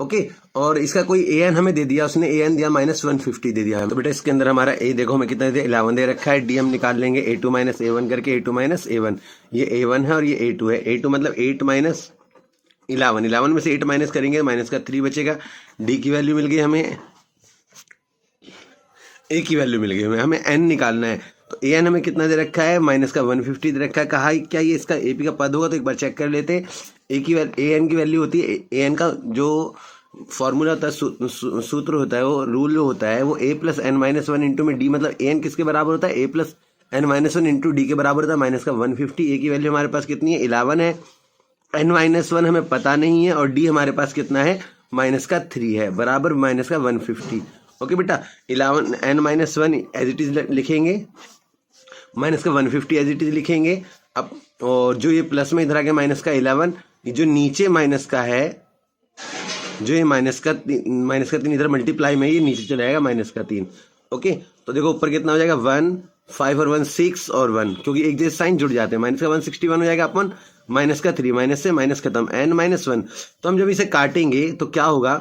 S1: ओके, और इसका कोई AN हमें दे दिया, उसने AN दिया -150 दे दिया। तो बेटा इसके अंदर हमारा A देखो हमें कितना दे, 11 दे रखा है। D हम निकाल लेंगे A2 - A1 करके, A2 - A1, ये A1 है और ये A2 है। A2 मतलब 8 - 11, 11 में से 8 माइनस करेंगे, माइनस का 3 बचेगा। D की वैल्यू मिल गई हमें, A की वैल्यू मिल गई हमें N निकालना है। तो AN हमें कितना दे रखा है, माइनस का 150 दे रखा है। कहा क्या ये इसका AP का पद होगा, तो एक बार चेक कर लेते हैं। AN की वैल्यू होती है, AN का जो फॉर्मूला होता है, सूत्र होता है, वो रूल होता है, वो A + n-1 इंटू में D, मतलब AN किसके बराबर होता है, A + n-1 इंटू D के बराबर होता है, माइनस का 150। A की वैल्यू हमारे पास कितनी है, 11 है, n-1 हमें पता नहीं है, और D हमारे पास कितना है, माइनस का 3 है, बराबर माइनस का 150। ओके बेटा, 11 n-1 एज इट इज लिखेंगे, माइनस का 150 एज इट इज लिखेंगे। अब और जो ये प्लस में इधर आ गया माइनस का 11, जो नीचे माइनस का है, जो ये माइनस का 3 इधर मल्टीप्लाई में ये नीचे चला जाएगा माइनस का 3। ओके, तो देखो ऊपर कितना हो जाएगा, 1 5 और 1 6 और 1, क्योंकि एक जैसे साइन जुड़ जाते हैं, माइनस का 161 हो जाएगा अपन, माइनस का 3, माइनस से माइनस खत्म, n-1। तो हम जब इसे काटेंगे तो क्या होगा,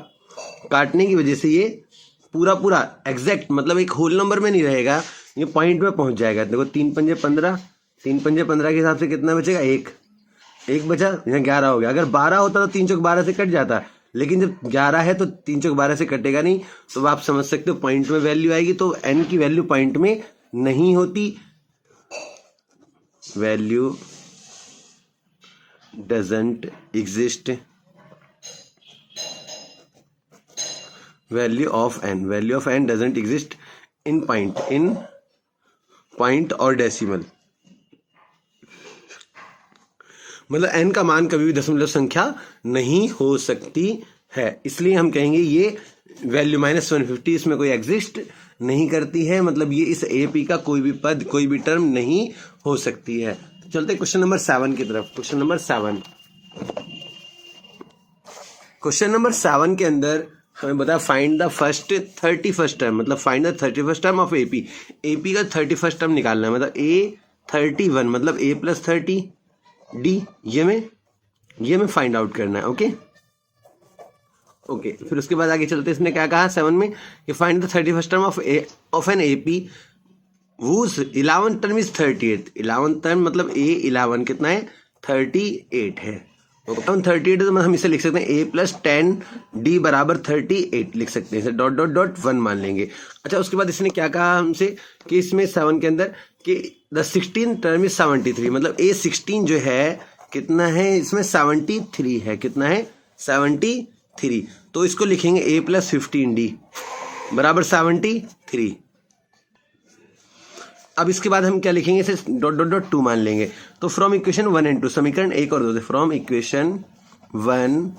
S1: काटने की वजह से ये पूरा एग्जैक्ट, मतलब एक होल नंबर में नहीं रहेगा, ये पॉइंट में पहुंच जाएगा। देखो 3 पंजे 15, 3 पंजे 15 के हिसाब से कितना बचेगा, एक बचा, यहाँ 11 हो गया। अगर 12 होता तो 3 चौक 12 से कट जाता, लेकिन जब 11 है तो 3 चौक 12 से कटेगा नहीं, तो आप समझ सकते हो पॉइंट में वैल्यू आएगी, तो n की वैल्यू पॉइंट में नहीं होती, value doesn't exist, value of n doesn't exist in point और डेसिमल, मतलब n का मान कभी भी दशमलव संख्या नहीं हो सकती है, इसलिए हम कहेंगे ये वैल्यू -150 इसमें कोई एग्जिस्ट नहीं करती है, मतलब ये इस AP का कोई भी पद, कोई भी टर्म नहीं हो सकती है। चलते क्वेश्चन नंबर 7 की तरफ। क्वेश्चन नंबर 7 के अंदर हमें बता, फाइंड द 31st टर्म, मतलब find the 31st term of AP का 31st टर्म निकालना है, मतलब A31 मतलब A + 30 D, ये में फाइंड आउट करना है। ओके, फिर उसके बाद आगे चलते, इसने क्या कहा 7 में कि find the 31st term of an AP whose 11th term is 38। 11th term मतलब A11 कितना है, 38 है। 38 तो हम इसे लिख सकते हैं A + 10D = 38 लिख सकते हैं, इसे ... 1 मान लेंगे। अच्छा, उसके बाद इसने क्या कहा हमसे कि इसमें 7 के अंदर कि द 16th टर्म इज 73, मतलब A16 जो है कितना है, इसमें 73 है, कितना है 73, तो इसको लिखेंगे A + 15D = 73। अब इसके बाद हम क्या लिखेंगे, इसे ... 2 मान लेंगे। तो फ्रॉम इक्वेशन 1 and 2, समीकरण 1 और 2 से, फ्रॉम इक्वेशन 1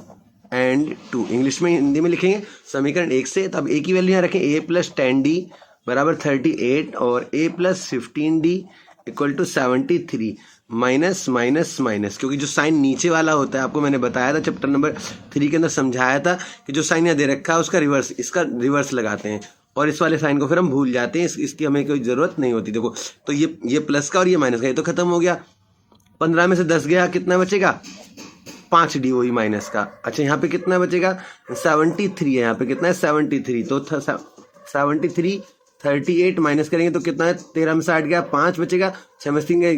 S1: and 2, इंग्लिश में हिंदी में लिखेंगे समीकरण 1 से। तब A की वैल्यू यहाँ रखें, A + 10D = 38 और A + 15D = 73, minus minus minus, क्योंकि जो साइन नीचे वाला होता है, आपको मैंने बताया था चैप्टर नंबर 3 के अंदर समझाया था कि जो साइन यहाँ दे रखा है उसका रिवर्स, इसका रिवर्स लगाते हैं, और इस वाले साइन को फिर हम भूल जाते हैं, इसकी हमें कोई ज़रूरत नहीं होती। देखो तो ये प्लस का और ये माइनस का, ये तो खत्म हो गया। 15 में से 10 गया, कितना बचेगा, 5D, वही माइनस का। अच्छा, यहाँ पे कितना बचेगा, 73 है, यहाँ पे कितना है 73, तो 73 38 माइनस करेंगे तो कितना है, 13 में से 8 गया 5 बचेगा, 6 में से 3 गए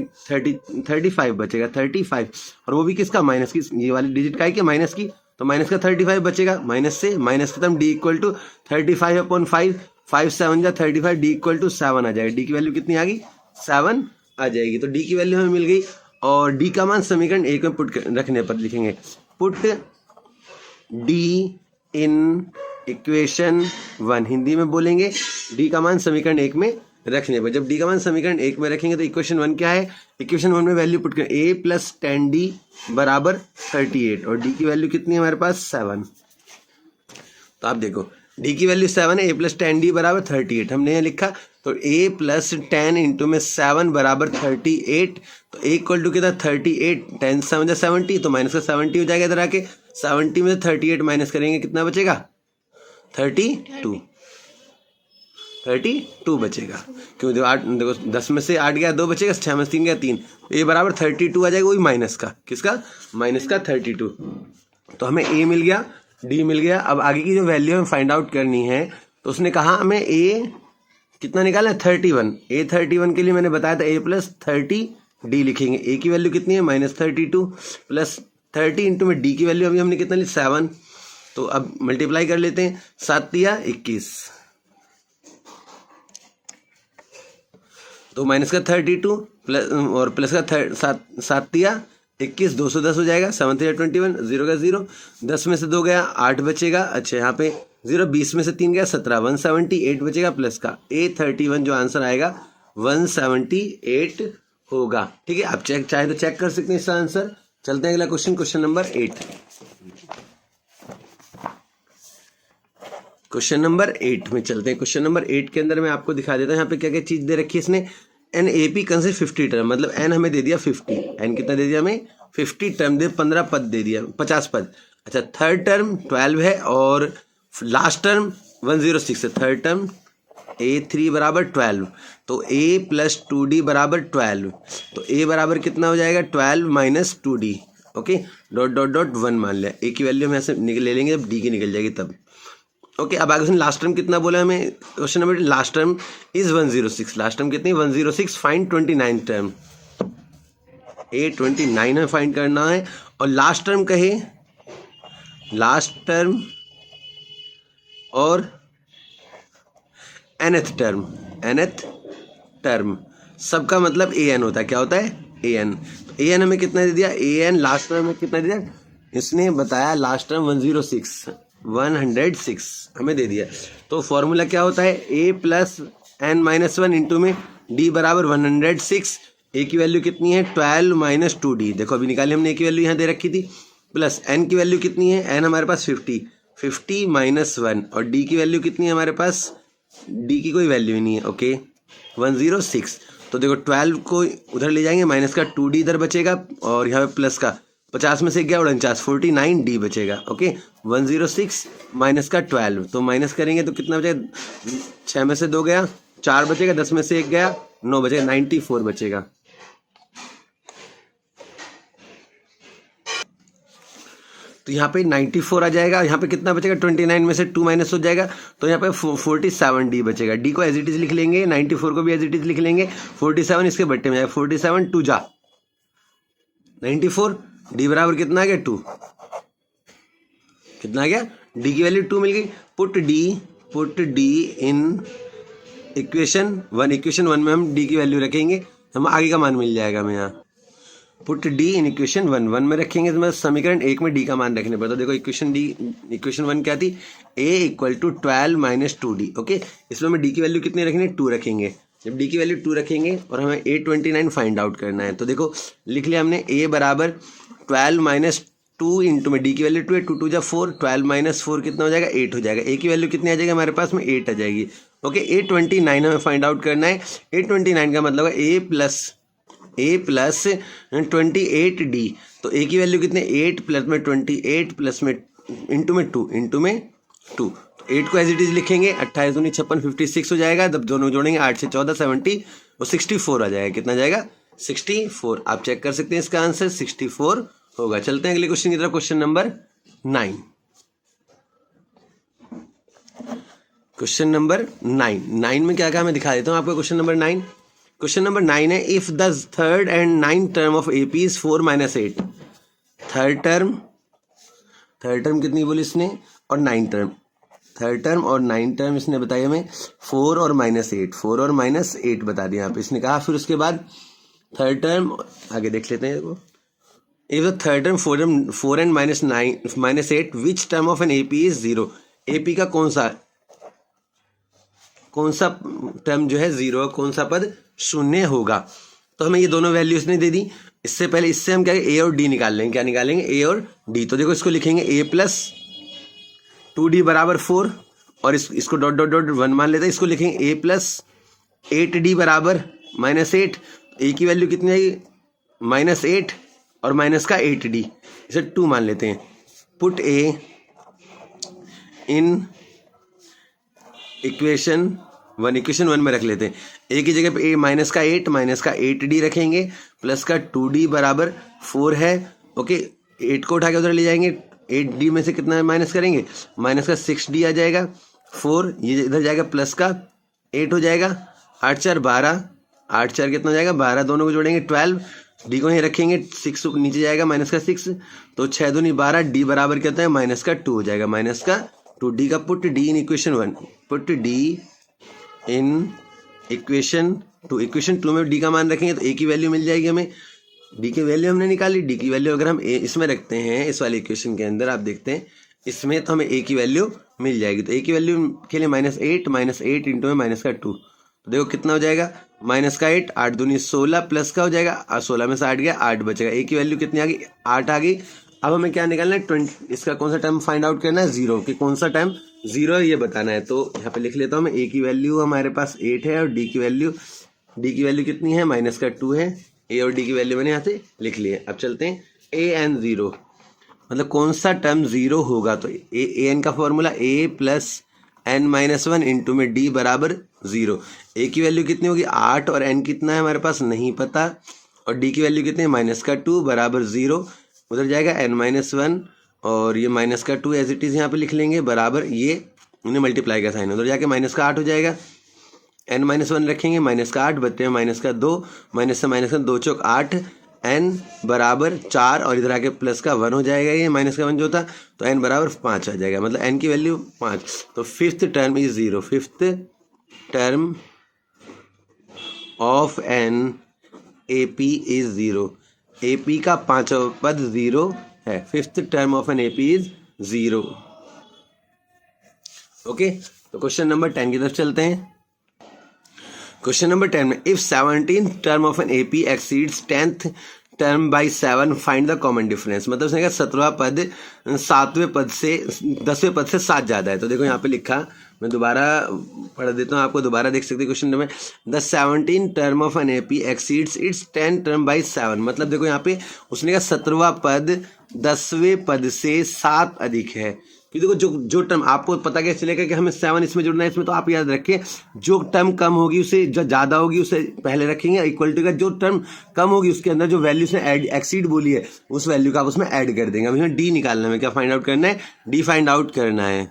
S1: 35 बचेगा, 35, और वो भी किसका, माइनस की, ये वाली डिजिट का है कि माइनस की, तो माइनस का 35 बचेगा, माइनस से माइनस खत्म, डी इक्वल टू 35/5, 5 7 जा 35, डी इक्वल टू 7 आ जाएगा। डी की वैल्यू कितनी आ गई, 7 आ जाएगी। तो डी की वैल्यू हमें मिल गई, और डी का मान समीकरण 1 में पुट रखने पर लिखेंगे, put D in equation 1, Hindi में बोलेंगे डी का मान समीकरण 1 में रखने पर। जब डी का मान समीकरण 1 में रखेंगे तो इक्वेशन 1 क्या है, इक्वेशन 1 में वैल्यू पुट करें, a + 10d बराबर 38, और डी की वैल्यू कितनी है हमारे पास, 7। तो आप देखो डी की वैल्यू 7 है, a + 10d बराबर 38 हमने यहाँ लिखा, तो a + 10 इंटू में 7 बराबर 38, तो a इक्वल टू कितना, 38, 10 7 जा 70, तो माइनस का 70 हो जाएगा इधर आके, 70 में से 38 माइनस करेंगे कितना बचेगा, 32 बचेगा, क्यों देखो 8, देखो 10 में से 8 गया 2 बचेगा, 6 में से 3 गया 3, ए बराबर 32 आ जाएगा, वही माइनस का, किसका, माइनस का 32। तो हमें ए मिल गया, डी मिल गया। अब आगे की जो वैल्यू हमें फाइंड आउट करनी है, तो उसने कहा हमें ए कितना निकाला है, 31, ए 31 के लिए मैंने बताया था a + 30 डी लिखेंगे, ए की वैल्यू कितनी है, -32 + 30 इंटू में डी की वैल्यू अभी हमने कितना ली, 7, तो अब मल्टीप्लाई कर लेते हैं, 7 तिया 21, तो माइनस का 32 प्लस और प्लस का 7 तिया 21, 210 हो जाएगा, 7 3 21, 0 का 0, 10 में से 2 गया 8 बचेगा, अच्छा यहाँ पे 0, 20 में से 3 गया 17, 178 बचेगा, प्लस का A31 जो आंसर आएगा 178 होगा। ठीक है, आप चाहे तो चेक कर सकते हैं इसका आंसर। चलते हैं अगला question, question number 8। Question number 8 में चलते हैं। क्वेश्चन नंबर 8 के अंदर मैं आपको दिखा देता हूँ यहाँ पे क्या क्या चीज दे रखी है इसने। An A P consist 50 term, मतलब एन हमें दे दिया 50, एन कितना दे दिया हमें 50 टर्म दे, 15 पद दे दिया, 50 पद। अच्छा, थर्ड टर्म 12 है और लास्ट टर्म 106 है। थर्ड टर्म A3 बराबर 12, तो A + 2D बराबर 12, तो A बराबर कितना हो जाएगा 12 minus 2D, okay, dot dot dot 1 मान लिया। A की वैल्यू हम ऐसे ले लेंगे जब D की निकल जाएगी तब, ओके। अब आगे उसने लास्ट टर्म कितना बोला हमें, question number last term is 106, last term कितनी 106, फाइंड 29 टर्म, A29 हमें फाइंड करना है। और लास्ट टर्म कहे, लास्ट टर्म और nth टर्म, nth टर्म सबका मतलब an होता है, क्या होता है an। तो an हमें कितना दे दिया, an लास्ट टर्म में कितना दे दिया, इसने बताया लास्ट टर्म 106 हमें दे दिया। तो फॉर्मूला क्या होता है, a + n-1 इंटू में d बराबर 106, a की वैल्यू कितनी है 12 माइनस 2d, देखो अभी निकाली हमने, a की वैल्यू यहाँ दे रखी थी, प्लस n की वैल्यू कितनी है, n हमारे पास 50 माइनस 1, और d की वैल्यू कितनी है हमारे पास, d की कोई वैल्यू ही नहीं है, ओके 106। तो देखो 12 को उधर ले जाएंगे, माइनस का 2d इधर बचेगा, और यहाँ पे प्लस का 50 में से गया 49, 49d बचेगा, ओके 106 माइनस का 12, तो माइनस करेंगे तो कितना बचेगा, 6 में से 2 गया 4 बचेगा, 10 में से 1 गया 9 बचेगा, 94 बचेगा। तो यहाँ पे 94 आ जाएगा, यहाँ पे कितना बचेगा 29 में से 2 माइनस हो जाएगा, तो यहाँ पे 47d बचेगा। d को एज इट इज लिख लेंगे, 94 को भी एज इट इज लिख लेंगे, 47 इसके बट्टे में जाएगा, 47 2 जा 94, d बराबर कितना आ गया 2, कितना आ गया, d की वैल्यू 2 मिल गई। Put d in equation 1, equation 1 में हम d की वैल्यू रखेंगे, हम आगे का मान मिल जाएगा हमें यहाँ। पुट d इन इक्वेशन 1 में रखेंगे तो मतलब समीकरण 1 में d का मान रखने पड़ता है। देखो इक्वेशन 1 क्या थी, a = 12 माइनस 2d, ओके। इसमें हमें d की वैल्यू कितनी रखेंगे 2 रखेंगे। जब d की वैल्यू 2 रखेंगे और हमें A29 फाइंड आउट करना है, तो देखो लिख लिया हमने, a बराबर 12 माइनस 2 इंटू में d की वैल्यू 2 है, 2 2 जा 4, 12 माइनस 4 कितना हो जाएगा 8 हो जाएगा। a की वैल्यू कितनी आ जाएगी हमारे पास में 8 आ जाएगी, ओके। A29 हमें फाइंड आउट करना है। A29 का मतलब है a प्लस 28d, तो a की वैल्यू कितने 8 प्लस में 28 प्लस में इंटू में 2 तो 8 को एज इट इज लिखेंगे, 28 दूनी 56, 56 हो जाएगा। जब दोनों जोड़ेंगे 8 से 14 70 और 64 आ जाएगा, कितना जाएगा 64। आप चेक कर सकते हैं इसका आंसर 64 होगा। चलते हैं अगले क्वेश्चन की तरफ, क्वेश्चन नंबर 9। क्वेश्चन नंबर 9 में क्या कहा मैं दिखा देता हूँ आपको। क्वेश्चन नंबर 9, क्वेश्चन नंबर 9 है if the third and ninth term of AP is 4 - 8। Third term कितनी बोली इसने, और नाइन टर्म, थर्ड टर्म और नाइन टर्म इसने बताया हमें 4 और -8, 4 और -8 बता दिया यहाँ पे इसने कहा। फिर उसके बाद थर्ड टर्म आगे देख लेते हैं इसको। If the third term 4 and -8 which term of an AP is 0। AP का कौन सा टर्म जो है 0, कौन सा पद शून्य होगा। तो हमें ये दोनों वैल्यूज ने दे दी। इससे पहले इससे हम क्या A और D निकाल लेंगे। क्या निकालेंगे, A और D। तो देखो इसको लिखेंगे A + 2D = 4 और इसको डॉट डॉट डॉट 1 मान लेते हैं। इसको लिखेंगे A + 8D = -8। A की वैल्यू कितनी आएगी, -8 और माइनस का 8D, इसे 2 मान लेते हैं। पुट A इन इक्वेशन 1 में रख लेते हैं। A की जगह पे A -8D रखेंगे, प्लस का 2D = 4 है। ओके, 8 को उठा के उधर ले जाएंगे, 8D में से कितना माइनस करेंगे, माइनस का 6D आ जाएगा। 4 ये इधर जाएगा, प्लस का 8 हो जाएगा। 8 × 4 = 12, 8 × 4 कितना हो जाएगा 12, दोनों को जोड़ेंगे 12, D को यहीं रखेंगे, 6 नीचे जाएगा, माइनस का 6, तो 6 दूनी 12, D बराबर क्या होता है -2 हो जाएगा, -2। D का put D in equation 1, put D in equation 2। Equation 2 में D का मान रखेंगे तो A की वैल्यू मिल जाएगी हमें। D की वैल्यू हमने निकाली, D की वैल्यू अगर हम इसमें रखते हैं, इस वाले इक्वेशन के अंदर आप देखते हैं इसमें, तो हमें A की वैल्यू मिल जाएगी। तो A की वैल्यू के लिए -8 इंटू में -2, तो देखो कितना हो जाएगा, -8, 8 दूनी 16, प्लस का हो जाएगा, 16 में से 8 गया, 8 बचेगा। A की वैल्यू कितनी आ गई, 8 आ गई। अब हमें क्या निकालना है, 20, इसका कौन सा टर्म फाइंड आउट करना है, 0, कि कौन सा टर्म 0 है ये बताना है। तो यहाँ पे लिख लेता हूँ मैं, A की वैल्यू हमारे पास 8 है और D की वैल्यू कितनी है, -2 है। A और D की वैल्यू मैंने यहाँ से लिख ली है। अब चलते हैं AN 0, मतलब कौन सा टर्म 0 होगा। तो AN का फॉर्मूला A + n-1 इंटू में D = 0। A की वैल्यू कितनी होगी 8 और N कितना है हमारे पास नहीं पता, और D की वैल्यू कितनी है -2 = 0। उधर जाएगा n-1 और ये -2 एज इट इज़ यहाँ पे लिख लेंगे, बराबर ये उन्हें मल्टीप्लाई का साइन, उधर जाके -8 हो जाएगा। n-1 रखेंगे, -8 बचते हैं -2, माइनस से -2 × 4 = 8, n = 4 और इधर आके प्लस का 1 हो जाएगा, ये माइनस का 1 जो था, तो n = 5 आ जाएगा, मतलब n की वैल्यू 5। तो fifth term is 0, fifth term of an AP is 0। AP का 5वां पद 0 है, fifth term of an AP is 0। Okay, तो क्वेश्चन नंबर 10 की तरफ चलते हैं। क्वेश्चन नंबर 10 में if 17th term of an AP exceeds 10th term by 7 find the common difference. मतलब उसने कहा 17वां पद 7वें पद से 10वें पद से 7 ज़्यादा है। तो देखो यहाँ पे लिखा, मैं दोबारा पढ़ देता हूँ, आपको दोबारा देख सकते हैं क्वेश्चन में, the 17th term of an AP exceeds its 10th term by 7। मतलब देखो यहाँ पे उसने कहा 17वां पद 10वें पद से 7 अधिक है। कि देखो जो टर्म आपको पता कैसे चलेगा कि हमें 7 इसमें जुड़ना है इसमें, तो आप याद रखें जो टर्म कम होगी उसे, जो ज़्यादा होगी उसे पहले रखेंगे, इक्वल टू का जो टर्म कम होगी उसके अंदर जो वैल्यू से एक्सीड बोली है उस वैल्यू का आप उसमें ऐड कर देंगे। अब इसमें D निकालना है, क्या फाइंड आउट करना है, D फाइंड आउट करना है।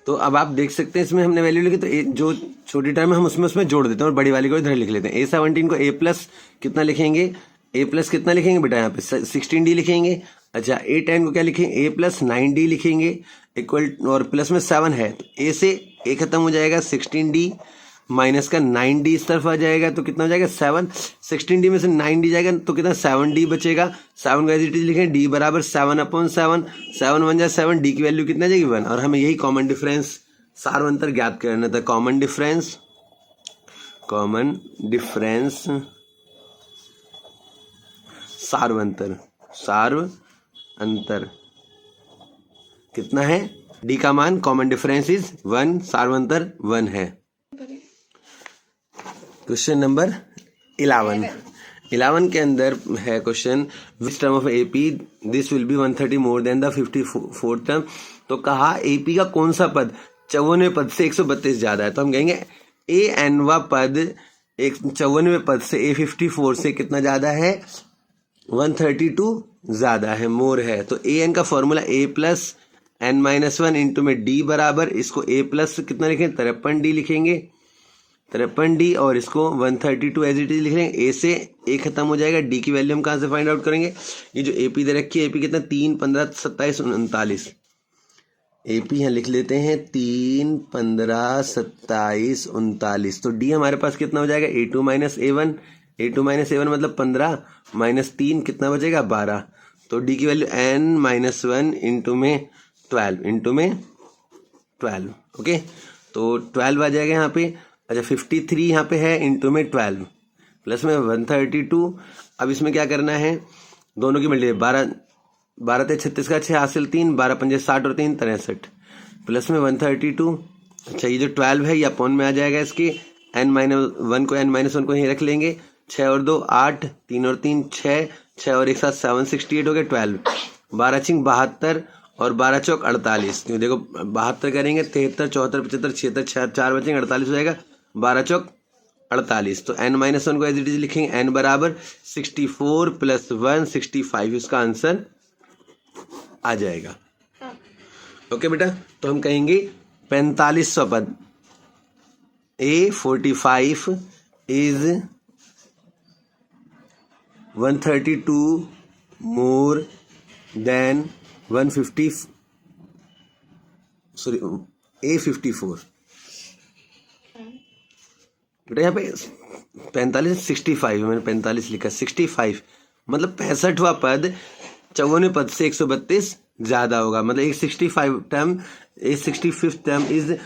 S1: तो अब आप देख सकते हैं इसमें हमने वैल्यू लिखी, तो जो छोटी टर्म है हम उसमें जोड़ देते हैं और बड़ी वाली को इधर लिख लेते हैं। A17 को A+ कितना लिखेंगे, A+ कितना लिखेंगे बेटा, यहाँ पे 16D लिखेंगे। अच्छा, A10 को क्या लिखेंगे, A + 9D लिखेंगे, इक्वल और प्लस में 7 है, तो A से A खत्म हो जाएगा, 16D माइनस का 9D इस तरफ आ जाएगा, तो कितना हो जाएगा 7। 16D में से 9D जाएगा तो कितना 7D बचेगा। 7 को एज इट इज लिखें, D = 7/7, 7 × 1 = 7, D की वैल्यू कितना जाएगी 1। और हमें यही कॉमन डिफरेंस सारवंतर ज्ञात करना था। कॉमन डिफरेंस सारवंतर कितना है, D का मान कॉमन डिफरेंस इज 1, सारवंतर 1 है। क्वेश्चन नंबर 11 के अंदर है question, which term of AP this will be 130 more than the 54th term. तो कहा AP का कौन सा पद 54वें पद से 132 ज्यादा है। तो हम कहेंगे AN पद 54वें पद से A54 से कितना ज्यादा है, 132 ज्यादा है, मोर है। तो AN का formula A + n minus one into में d बराबर, इसको a प्लस कितना लिखें 53d लिखेंगे, 53d, और इसको 132 एज इट इज लिख लेंगे। a से a खत्म हो जाएगा, d की वैल्यू हम कहाँ से फाइंड आउट करेंगे? ये जो ap दे रखी है, ap कितना 3, 15, 27, 39, ap यहाँ लिख लेते हैं 3, 15, 27, 39। तो d हमारे पास कितना हो जाएगा? a2 minus a1, a2 minus a1 मतलब 15 माइनस 3 कितना बचेगा? 12। तो d की वैल्यू n माइनस 1 इंटू में 12 इंटू में 12। ओके, तो 12 आ जाएगा यहाँ पे। अच्छा 53 यहाँ पे है इंटू में 12 प्लस में 132। अब इसमें क्या करना है? दोनों की मल्टी 12, 12 ते 36 का 6 हासिल 3, 12 पंजे 60 और 3 63 प्लस में 132। अच्छा ये जो 12 है ये अपॉन में आ जाएगा इसके, n माइनस वन को n माइनस वन को यहीं रख लेंगे। 6 और 2 8, 3 और 3 6, 6 और एक साथ 768 हो गया 12, 12 छिंग 72 और 12 चौक 48। तो देखो 72 करेंगे 73, 74, 75, 76, 4 बचेंगे 48 हो जाएगा, 12 चौक 48। तो n माइनस वन को एज इट इज लिखेंगे, n बराबर 64 प्लस 1 65, इसका आंसर आ जाएगा। ओके बेटा, तो हम कहेंगे 45वां पद A45 is 132 more than 150, sorry A54। बेटा यहाँ पे 45 65, मैंने 45 लिखा, 65 मतलब 65वां पद 54वें पद से 132 ज्यादा होगा, मतलब एक 65 term, A 65th term is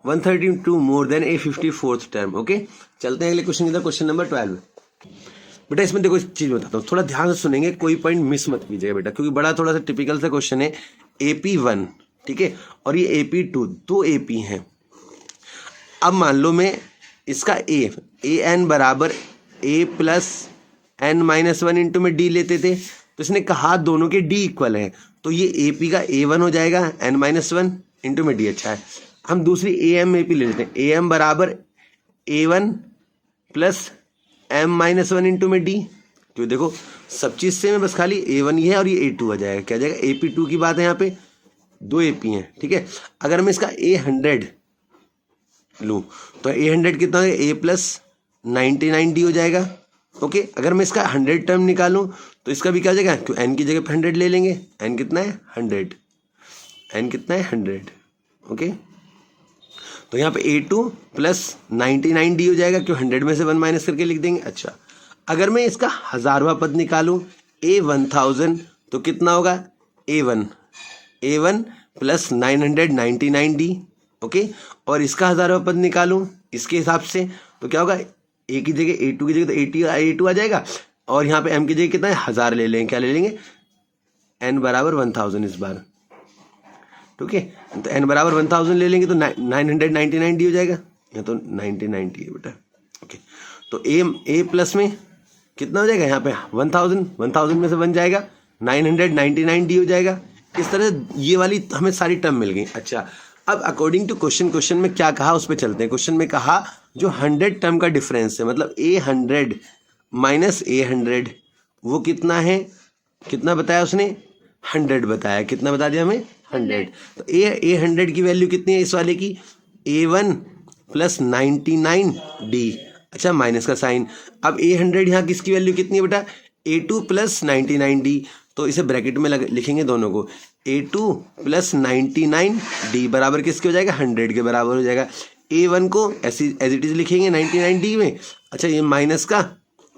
S1: 132 more than A54th term. Okay, चलते हैं अगले क्वेश्चन की तरफ, क्वेश्चन नंबर 12। बेटा इसमें देखो एक चीज बताता हूँ, थोड़ा ध्यान से सुनेंगे, कोई पॉइंट मिस मत कीजिएगा बेटा, क्योंकि बड़ा थोड़ा सा टिपिकल सा क्वेश्चन है। AP1 ठीक है, और ये AP2, दो AP हैं। अब मान लो मैं इसका an बराबर a plus n minus one into में d लेते थे, तो इसने कहा दोनों के d इक्वल है, तो ये AP का a1 हो जाएगा n माइनस वन इंटू में d। अच्छा है, हम दूसरी am AP ले लेते हैं, am बराबर a1 plus m minus one into में d। तो देखो सब चीज से में बस खाली a1 ही है और ये a2 आ जाएगा, क्या जाएगा? AP2 की बात है, यहाँ पे दो AP हैं ठीक है। अगर मैं इसका a100 लूँ तो A100 कितना है? a प्लस 99d हो जाएगा। ओके, अगर मैं इसका 100 टर्म निकालूं तो इसका भी क्या हो जाएगा? क्यों n की जगह पे 100 ले लेंगे, n कितना है? 100, n कितना है? 100। ओके, तो यहाँ पे A2 प्लस 99d हो जाएगा, क्यों 100 में से 1 माइनस करके लिख देंगे। अच्छा, अगर मैं इसका 1000वां पद निकालूं A1000 तो कितना होगा? A1 plus 999d। ओके, और इसका 1000वां पद निकालूं इसके हिसाब से तो क्या होगा? a की जगह A2 की जगह तो A2 आ जाएगा, और यहाँ पे m की जगह कितना है? 1000 ले लेंगे, क्या ले लेंगे? n बराबर 1000 इस बार। ठीक है, तो n बराबर 1000 ले लेंगे तो 999d हो जाएगा, यहाँ तो 99d है बेटा। ओके, तो a प्लस में कितना हो जाएगा? यहाँ पे 1000 में से बन जाएगा 999d हो जाएगा। इस तरह ये वाली हमें सारी टर्म मिल गई। अच्छा, अब अकॉर्डिंग टू क्वेश्चन में क्या कहा उस पर चलते हैं। क्वेश्चन में कहा जो 100 टर्म का डिफरेंस है, मतलब A100 माइनस A100 वो कितना है? कितना बताया उसने? 100 बताया। कितना बता दिया हमें? 100। तो A100 की वैल्यू कितनी है इस वाले की? A1 plus 99d। अच्छा, माइनस का साइन। अब A100 यहाँ किसकी वैल्यू कितनी है बेटा? A2 plus 99d। तो इसे ब्रैकेट में लिखेंगे दोनों को, A2 प्लस 99d बराबर किसके हो जाएगा? 100 के बराबर हो जाएगा। A1 को एज इट इज लिखेंगे 99d में। अच्छा, ये माइनस का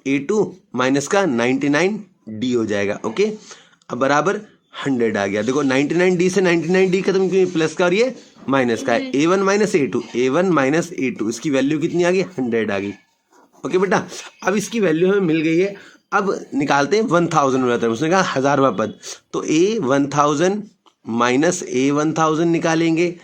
S1: A2 माइनस का 99d हो जाएगा। ओके, अब बराबर 100 आ गया। देखो 99d से 99d खत्म, क्योंकि प्लस का और ये माइनस का है। A1 माइनस A2 इसकी वैल्यू कितनी आ गई? 100 आ गई। ओके बेटा, अब इसकी वैल्यू हमें मिल गई है। अब निकालते हैं 1000 वाला टर्म। उसने कहा 1000वां पद, तो A1000 माइनस A1000 निकालेंगे।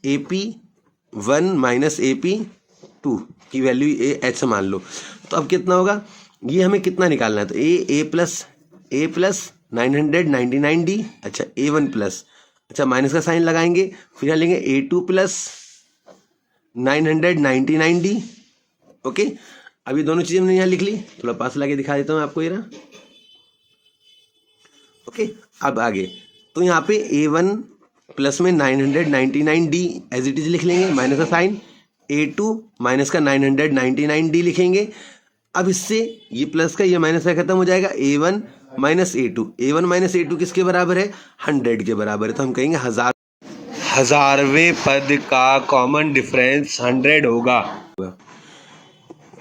S1: AP1 माइनस AP2 की वैल्यू ऐसा मान लो, तो अब कितना होगा? ये हमें कितना निकालना है? तो A प्लस 999d। अच्छा, A1 प्लस, अच्छा माइनस का साइन लगाएंगे, फिर यहाँ लेंगे A2 प्लस 999d। ओके, अभी दोनों चीजें हमने यहाँ लिख ली, थोड़ा पास लाके दिखा देता हूँ आपको ये रहा। ओके, अब आगे तो यहाँ पे A1 प्लस में 999D एज इट इज लिख लेंगे, माइनस का साइन A2 माइनस का 999D लिखेंगे। अब इससे ये प्लस का ये माइनस का खत्म हो जाएगा, A1 minus A2, A1 minus A2 किसके बराबर है, 100 के बराबर है। तो हम कहेंगे हजारवें पद का कॉमन डिफरेंस 100 होगा।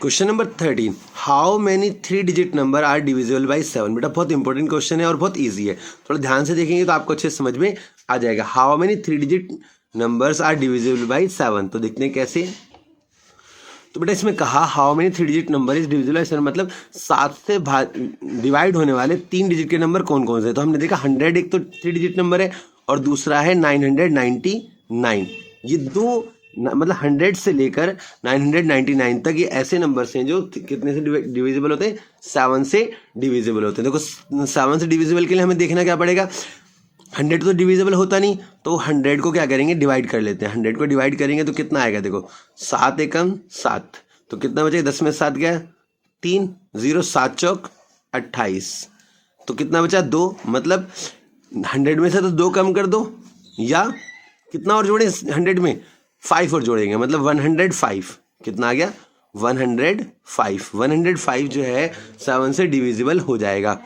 S1: Question number 13, how many 3 digit number are divisible by 7। बेटा बहुत इंपॉर्टेंट क्वेश्चन है और बहुत इजी है, थोड़ा ध्यान से देखेंगे तो आपको अच्छे से समझ में आ जाएगा। How many 3 digit numbers are divisible by 7, तो देखते हैं कैसे। तो बेटा इसमें कहा how many 3 digit number is divisible by 7, मतलब 7 से डिवाइड होने वाले 3 डिजिट के नंबर कौन कौन से। तो हमने देखा 100 एक तो 3 डिजिट नंबर है और दूसरा है 999। ये दो मतलब 100 से लेकर 999 तक ये ऐसे नंबर्स हैं जो कितने से डिविजिबल होते हैं, 7 से डिविजिबल होते हैं। देखो 7 से डिविजिबल के लिए हमें देखना क्या पड़ेगा, 100 तो डिविजिबल होता नहीं, तो 100 को क्या करेंगे, डिवाइड कर लेते हैं। 100 को डिवाइड करेंगे तो कितना आएगा, देखो 7 एकम 7, तो कितना बचेगा, 10 में 7 गया 3, 0 7 चौक 28, तो कितना बचा 2, मतलब 100 में से तो 2 कम कर दो, या कितना और जोड़े 100 में 5 और जोड़ेंगे, मतलब 105, कितना आ गया 105। 105 जो है 7 से डिविजिबल हो जाएगा।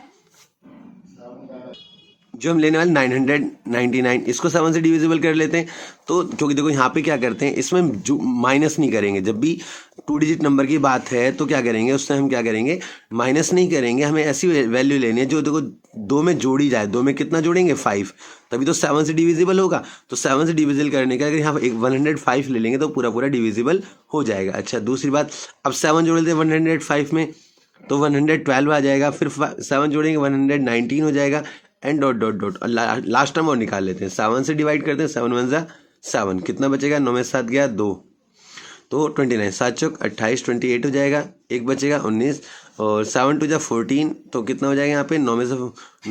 S1: जो हम लेने वाले 999, इसको 7 से डिविजिबल कर लेते हैं। तो क्योंकि देखो यहाँ पे क्या करते हैं, इसमें जो माइनस नहीं करेंगे, जब भी 2 डिजिट नंबर की बात है तो क्या करेंगे, उससे हम क्या करेंगे, माइनस नहीं करेंगे। हमें ऐसी वैल्यू लेनी है जो देखो 2 में जोड़ी जाए। 2 में कितना जोड़ेंगे, 5, तभी तो 7 से डिविजिबल होगा। तो 7 से डिविजिबल करने का अगर यहाँ 105 ले लेंगे तो पूरा डिविजिबल हो जाएगा। अच्छा दूसरी बात, अब 7 जोड़ लेते हैं 105 में तो 112 आ जाएगा, फिर 7 जोड़ेंगे 119 हो जाएगा, and dot dot dot last term और निकाल लेते हैं। 7 से डिवाइड करते हैं, 7 1 जा 7, कितना बचेगा, 9 में 7 गया 2, तो 29, 7 चौक 28, 28 हो जाएगा, एक बचेगा 19, और 7 2 जा 14, तो कितना हो जाएगा यहाँ पे 9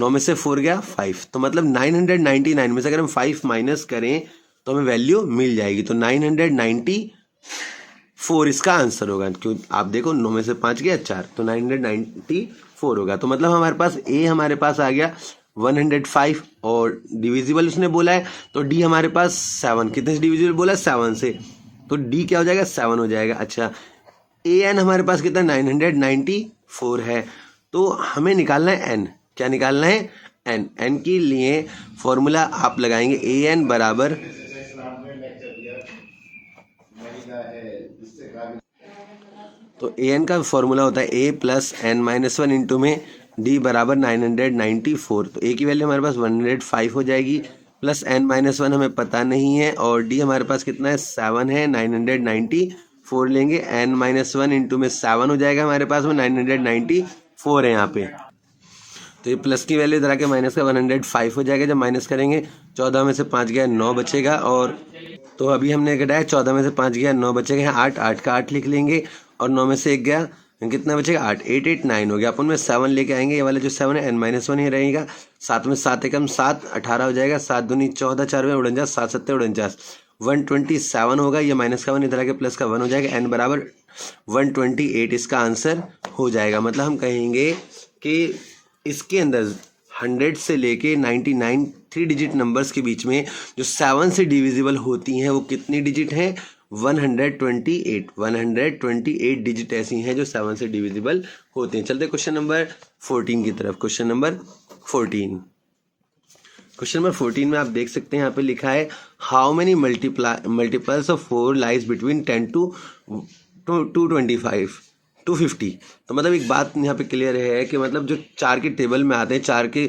S1: में से 4 गया 5। तो मतलब 999 में से अगर हम 5 माइनस करें तो हमें वैल्यू मिल जाएगी। तो 994 इसका आंसर होगा, क्यों आप देखो 9 में से 5 गया 4, तो 994 होगा। तो मतलब हमारे पास ए हमारे पास आ गया 105 और डिविजिबल उसने बोला है, तो डी हमारे पास 7, कितने से डिविजिबल बोला है, 7 से, तो डी क्या हो जाएगा, 7 हो जाएगा। अच्छा ए एन हमारे पास कितना 994 है, तो हमें निकालना है एन। क्या निकालना है, एन। एन के लिए फॉर्मूला आप लगाएंगे ए एन बराबर, तो ए एन का फॉर्मूला होता है ए प्लस एन माइनस 1 इंटू में डी बराबर 994। तो ए की वैल्यू हमारे पास 105 हो जाएगी, प्लस एन माइनस 1 हमें पता नहीं है, और डी हमारे पास कितना है 7 है, 994 लेंगे, एन माइनस 1 इंटू में 7 हो जाएगा हमारे पास में 994 है यहाँ पे। तो ये प्लस की वैल्यू इधर आके माइनस का 105 हो जाएगा। जब माइनस करेंगे 14 में से 5 गया 9 बचेगा, और तो अभी हमने घटाया 14 में से 5 गया 9 बचेगा, 8 8 का 8 लिख लेंगे, और 9 में से 1 गया, कितना बचेगा 8, 8 8 9 हो गया। अपन में 7 लेके आएंगे, ये वाला जो 7 है एन माइनस 1 ही रहेगा। 7 में 7 एकम 7, 18 हो जाएगा, 7 दूनी 14, 4 में 49, 7 7 49, 127 होगा। ये माइनस का 1 इधर आके प्लस का 1 हो जाएगा, एन बराबर 128 इसका आंसर हो जाएगा। मतलब हम कहेंगे कि इसके अंदर 100 से लेके 99 3 डिजिट नंबर्स के बीच में जो 7 से डिविजिबल होती हैं वो कितनी डिजिट हैं, 128 डिजिट ऐसी हैं जो 7 से डिविजिबल होते हैं। चलते क्वेश्चन नंबर 14 की तरफ। क्वेश्चन नंबर 14 में आप देख सकते हैं यहाँ पे लिखा है how many multiples of 4 lies between 10 to 250। तो मतलब एक बात यहाँ पे क्लियर है कि मतलब जो 4 के टेबल में आते हैं, 4 के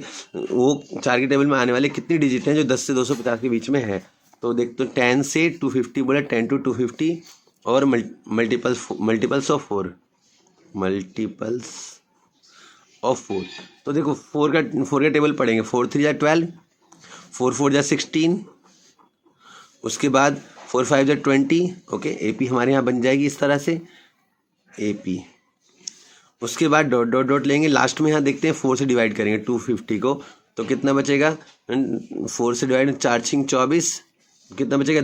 S1: टेबल में आने वाले कितनी डिजिट हैं जो 10 से 250 के बीच में है। तो देख तो 10 से 250 बोला, 10 to 250 और मल्टीपल्स ऑफ 4 तो देखो 4 का टेबल पढ़ेंगे, 4 3 जा 12, 4 4 जा 16, उसके बाद 4 5 जा 20। ओके एपी हमारे यहाँ बन जाएगी इस तरह से एपी। उसके बाद डॉट डॉट डॉट लेंगे, लास्ट में यहाँ देखते हैं 4 से डिवाइड करेंगे 250 को, तो कितना बचेगा 4 से डिवाइड 4 6 24, कितना बचेगा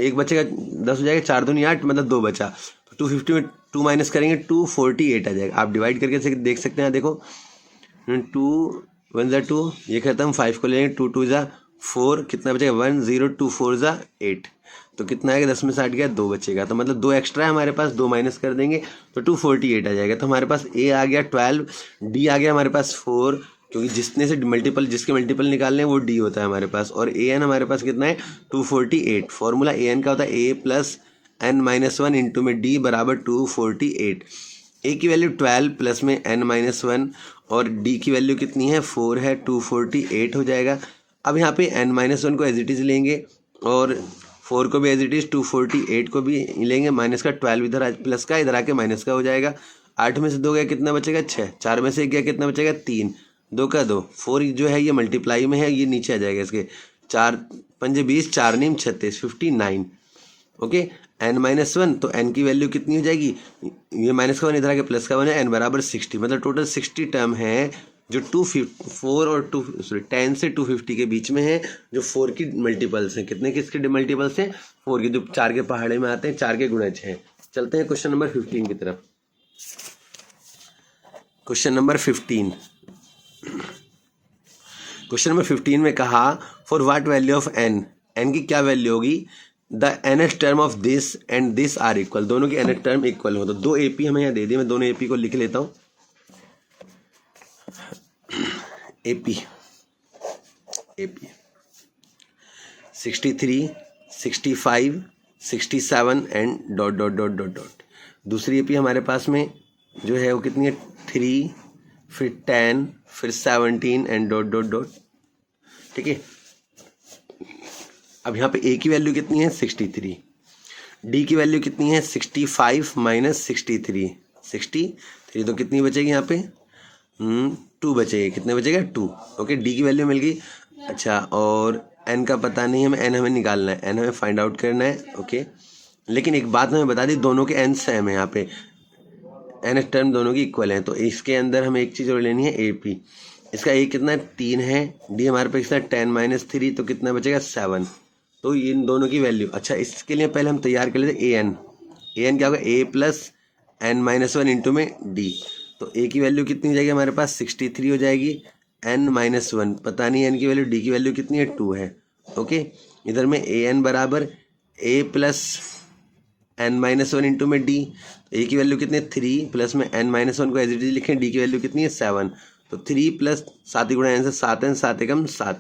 S1: 1 बचेगा 10 हो जाएगा, 4 दूनी 8 मतलब 2 बचा। तो 250 में 2 माइनस करेंगे 248 आ जाएगा। आप डिवाइड करके देख सकते हैं, देखो 2 1 जा 2, ये खत्म, 5 को लेंगे 2 2 जा 4 कितना बचेगा 1 0 2 4 ज़ा 8, तो कितना आएगा 10 में से 8 गया 2 बचेगा, तो मतलब 2 एक्स्ट्रा है हमारे पास, 2 माइनस कर देंगे तो 248 आ जाएगा। तो हमारे पास ए आ गया 12, डी आ गया हमारे पास 4, क्योंकि जिसके मल्टीपल निकालने हैं वो डी होता है हमारे पास, और ए एन हमारे पास कितना है 248। फॉर्मूला ए एन का होता है ए प्लस एन माइनस 1 इंटू में डी बराबर 248। ए की वैल्यू 12 प्लस में एन माइनस 1 और डी की वैल्यू कितनी है 4 है, 248 हो जाएगा। अब यहाँ पे एन माइनस 1 को एज इट इज़ लेंगे और 4 को भी एज इट इज़, 248 को भी लेंगे, माइनस का 12 इधर प्लस का इधर आके माइनस का हो जाएगा। 8 में से 2 गया कितना बचेगा 6, 4 में से 1 गया कितना बचेगा 3, 2 का 2, 4 जो है ये मल्टीप्लाई में है, ये नीचे आ जाएगा इसके, 4 पंजे 20, 4 नीम 36, 59। ओके, एन माइनस 1, तो एन की वैल्यू कितनी हो जाएगी, ये माइनस का 1 इधर आके प्लस का 1 है, एन बराबर 60, मतलब टोटल 60 टर्म है जो 4 और 10 से 250 के बीच में है, जो 4 की मल्टीपल्स हैं। कितने किसके मल्टीपल्स हैं 4 की, जो 4 के पहाड़े में आते हैं, 4 के गुणज हैं। चलते हैं क्वेश्चन नंबर 15 की तरफ। क्वेश्चन नंबर 15 में कहा for what value of n, n की क्या वैल्यू होगी, the nth term of this and this are equal, दोनों की nth टर्म इक्वल हो। तो 2 AP हमें यहाँ दे दिए, मैं दोनों AP को लिख लेता हूँ। AP 63 65 67 and dot dot dot dot dot. दूसरी AP हमारे पास में जो है वो कितनी है 3 फिर 10 फिर 17 एंड डॉट डॉट डॉट। ठीक है, अब यहाँ पे A की वैल्यू कितनी है 63, D की वैल्यू कितनी है 65 माइनस 63, 63 तो कितनी बचेगी यहाँ पे 2 बचेगी, कितने बचेगा 2। ओके, D की वैल्यू मिल गई। अच्छा, और N का पता नहीं है, N हमें निकालना है, N हमें फाइंड आउट करना है। ओके, लेकिन एक बात हमें बता दी, दोनों के N सेम है, यहाँ पे N टर्म दोनों की इक्वल है, तो इसके अंदर हमें एक चीज़ और लेनी है AP। इसका A कितना है 3 है, D हमारे पास कितना 10 माइनस 3, तो कितना बचेगा 7। तो इन दोनों की वैल्यू, अच्छा इसके लिए पहले हम तैयार कर लेते हैं AN क्या होगा A plus n minus 1 into में D। तो A की वैल्यू कितनी हो जाएगी हमारे पास 63 हो जाएगी, n माइनस 1 पता नहीं n की वैल्यू, D की वैल्यू कितनी है 2 है। ओके, इधर में AN बराबर A plus n minus 1 into में D। A की वैल्यू कितनी है 3 प्लस में n माइनस 1 को एज इट इज लिखें, D की वैल्यू कितनी है 7, तो 3 प्लस 7 गुणा n से 7 n 7 एकम 7,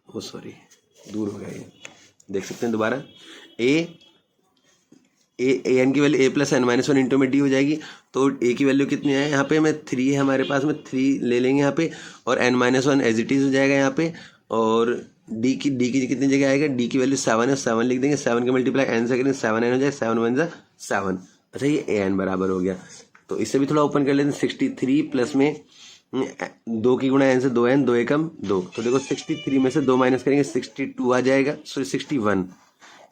S1: ओ सॉरी दूर हो गया ये, देख सकते हैं दोबारा। एन की value A plus n minus 1 into में D हो जाएगी, तो A की वैल्यू कितनी है यहाँ पे, मैं 3 है हमारे पास में 3 ले लेंगे यहाँ पे, और n minus 1 as it is हो जाएगा यहाँ पे, और D की कितनी जगह आएगा, D की वैल्यू 7 है, 7 लिख देंगे, 7 का मल्टीप्लाई n से करेंगे 7n हो जाएगा, 7 1 जा 7। अच्छा, ये AN बराबर हो गया, तो इससे भी थोड़ा ओपन कर लेते हैं। 63 प्लस में 2 की गुणा n से 2n, 2 एकम 2, तो देखो 63 में से 2 माइनस करेंगे 62 आ जाएगा, सॉरी 61,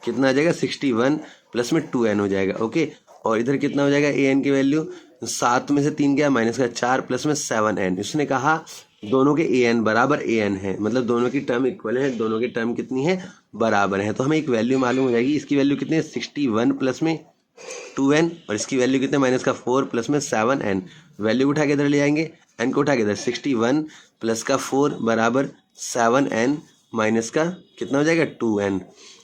S1: कितना आ जाएगा 61 प्लस में 2n हो जाएगा। ओके, और इधर कितना हो जाएगा AN की वैल्यू 7 में से 3 गया माइनस का 4 प्लस में 7n। इसने कहा दोनों के AN बराबर AN है, मतलब दोनों की टर्म इक्वल है, दोनों की टर्म कितनी है बराबर है। तो हमें एक वैल्यू मालूम हो जाएगी, इसकी वैल्यू कितनी है 61 प्लस में 2n, और इसकी वैल्यू कितने माइनस का 4 प्लस में 7n। वैल्यू उठा के इधर ले आएंगे, n को उठा के इधर, 61 प्लस का 4 बराबर 7n माइनस का कितना हो जाएगा 2n,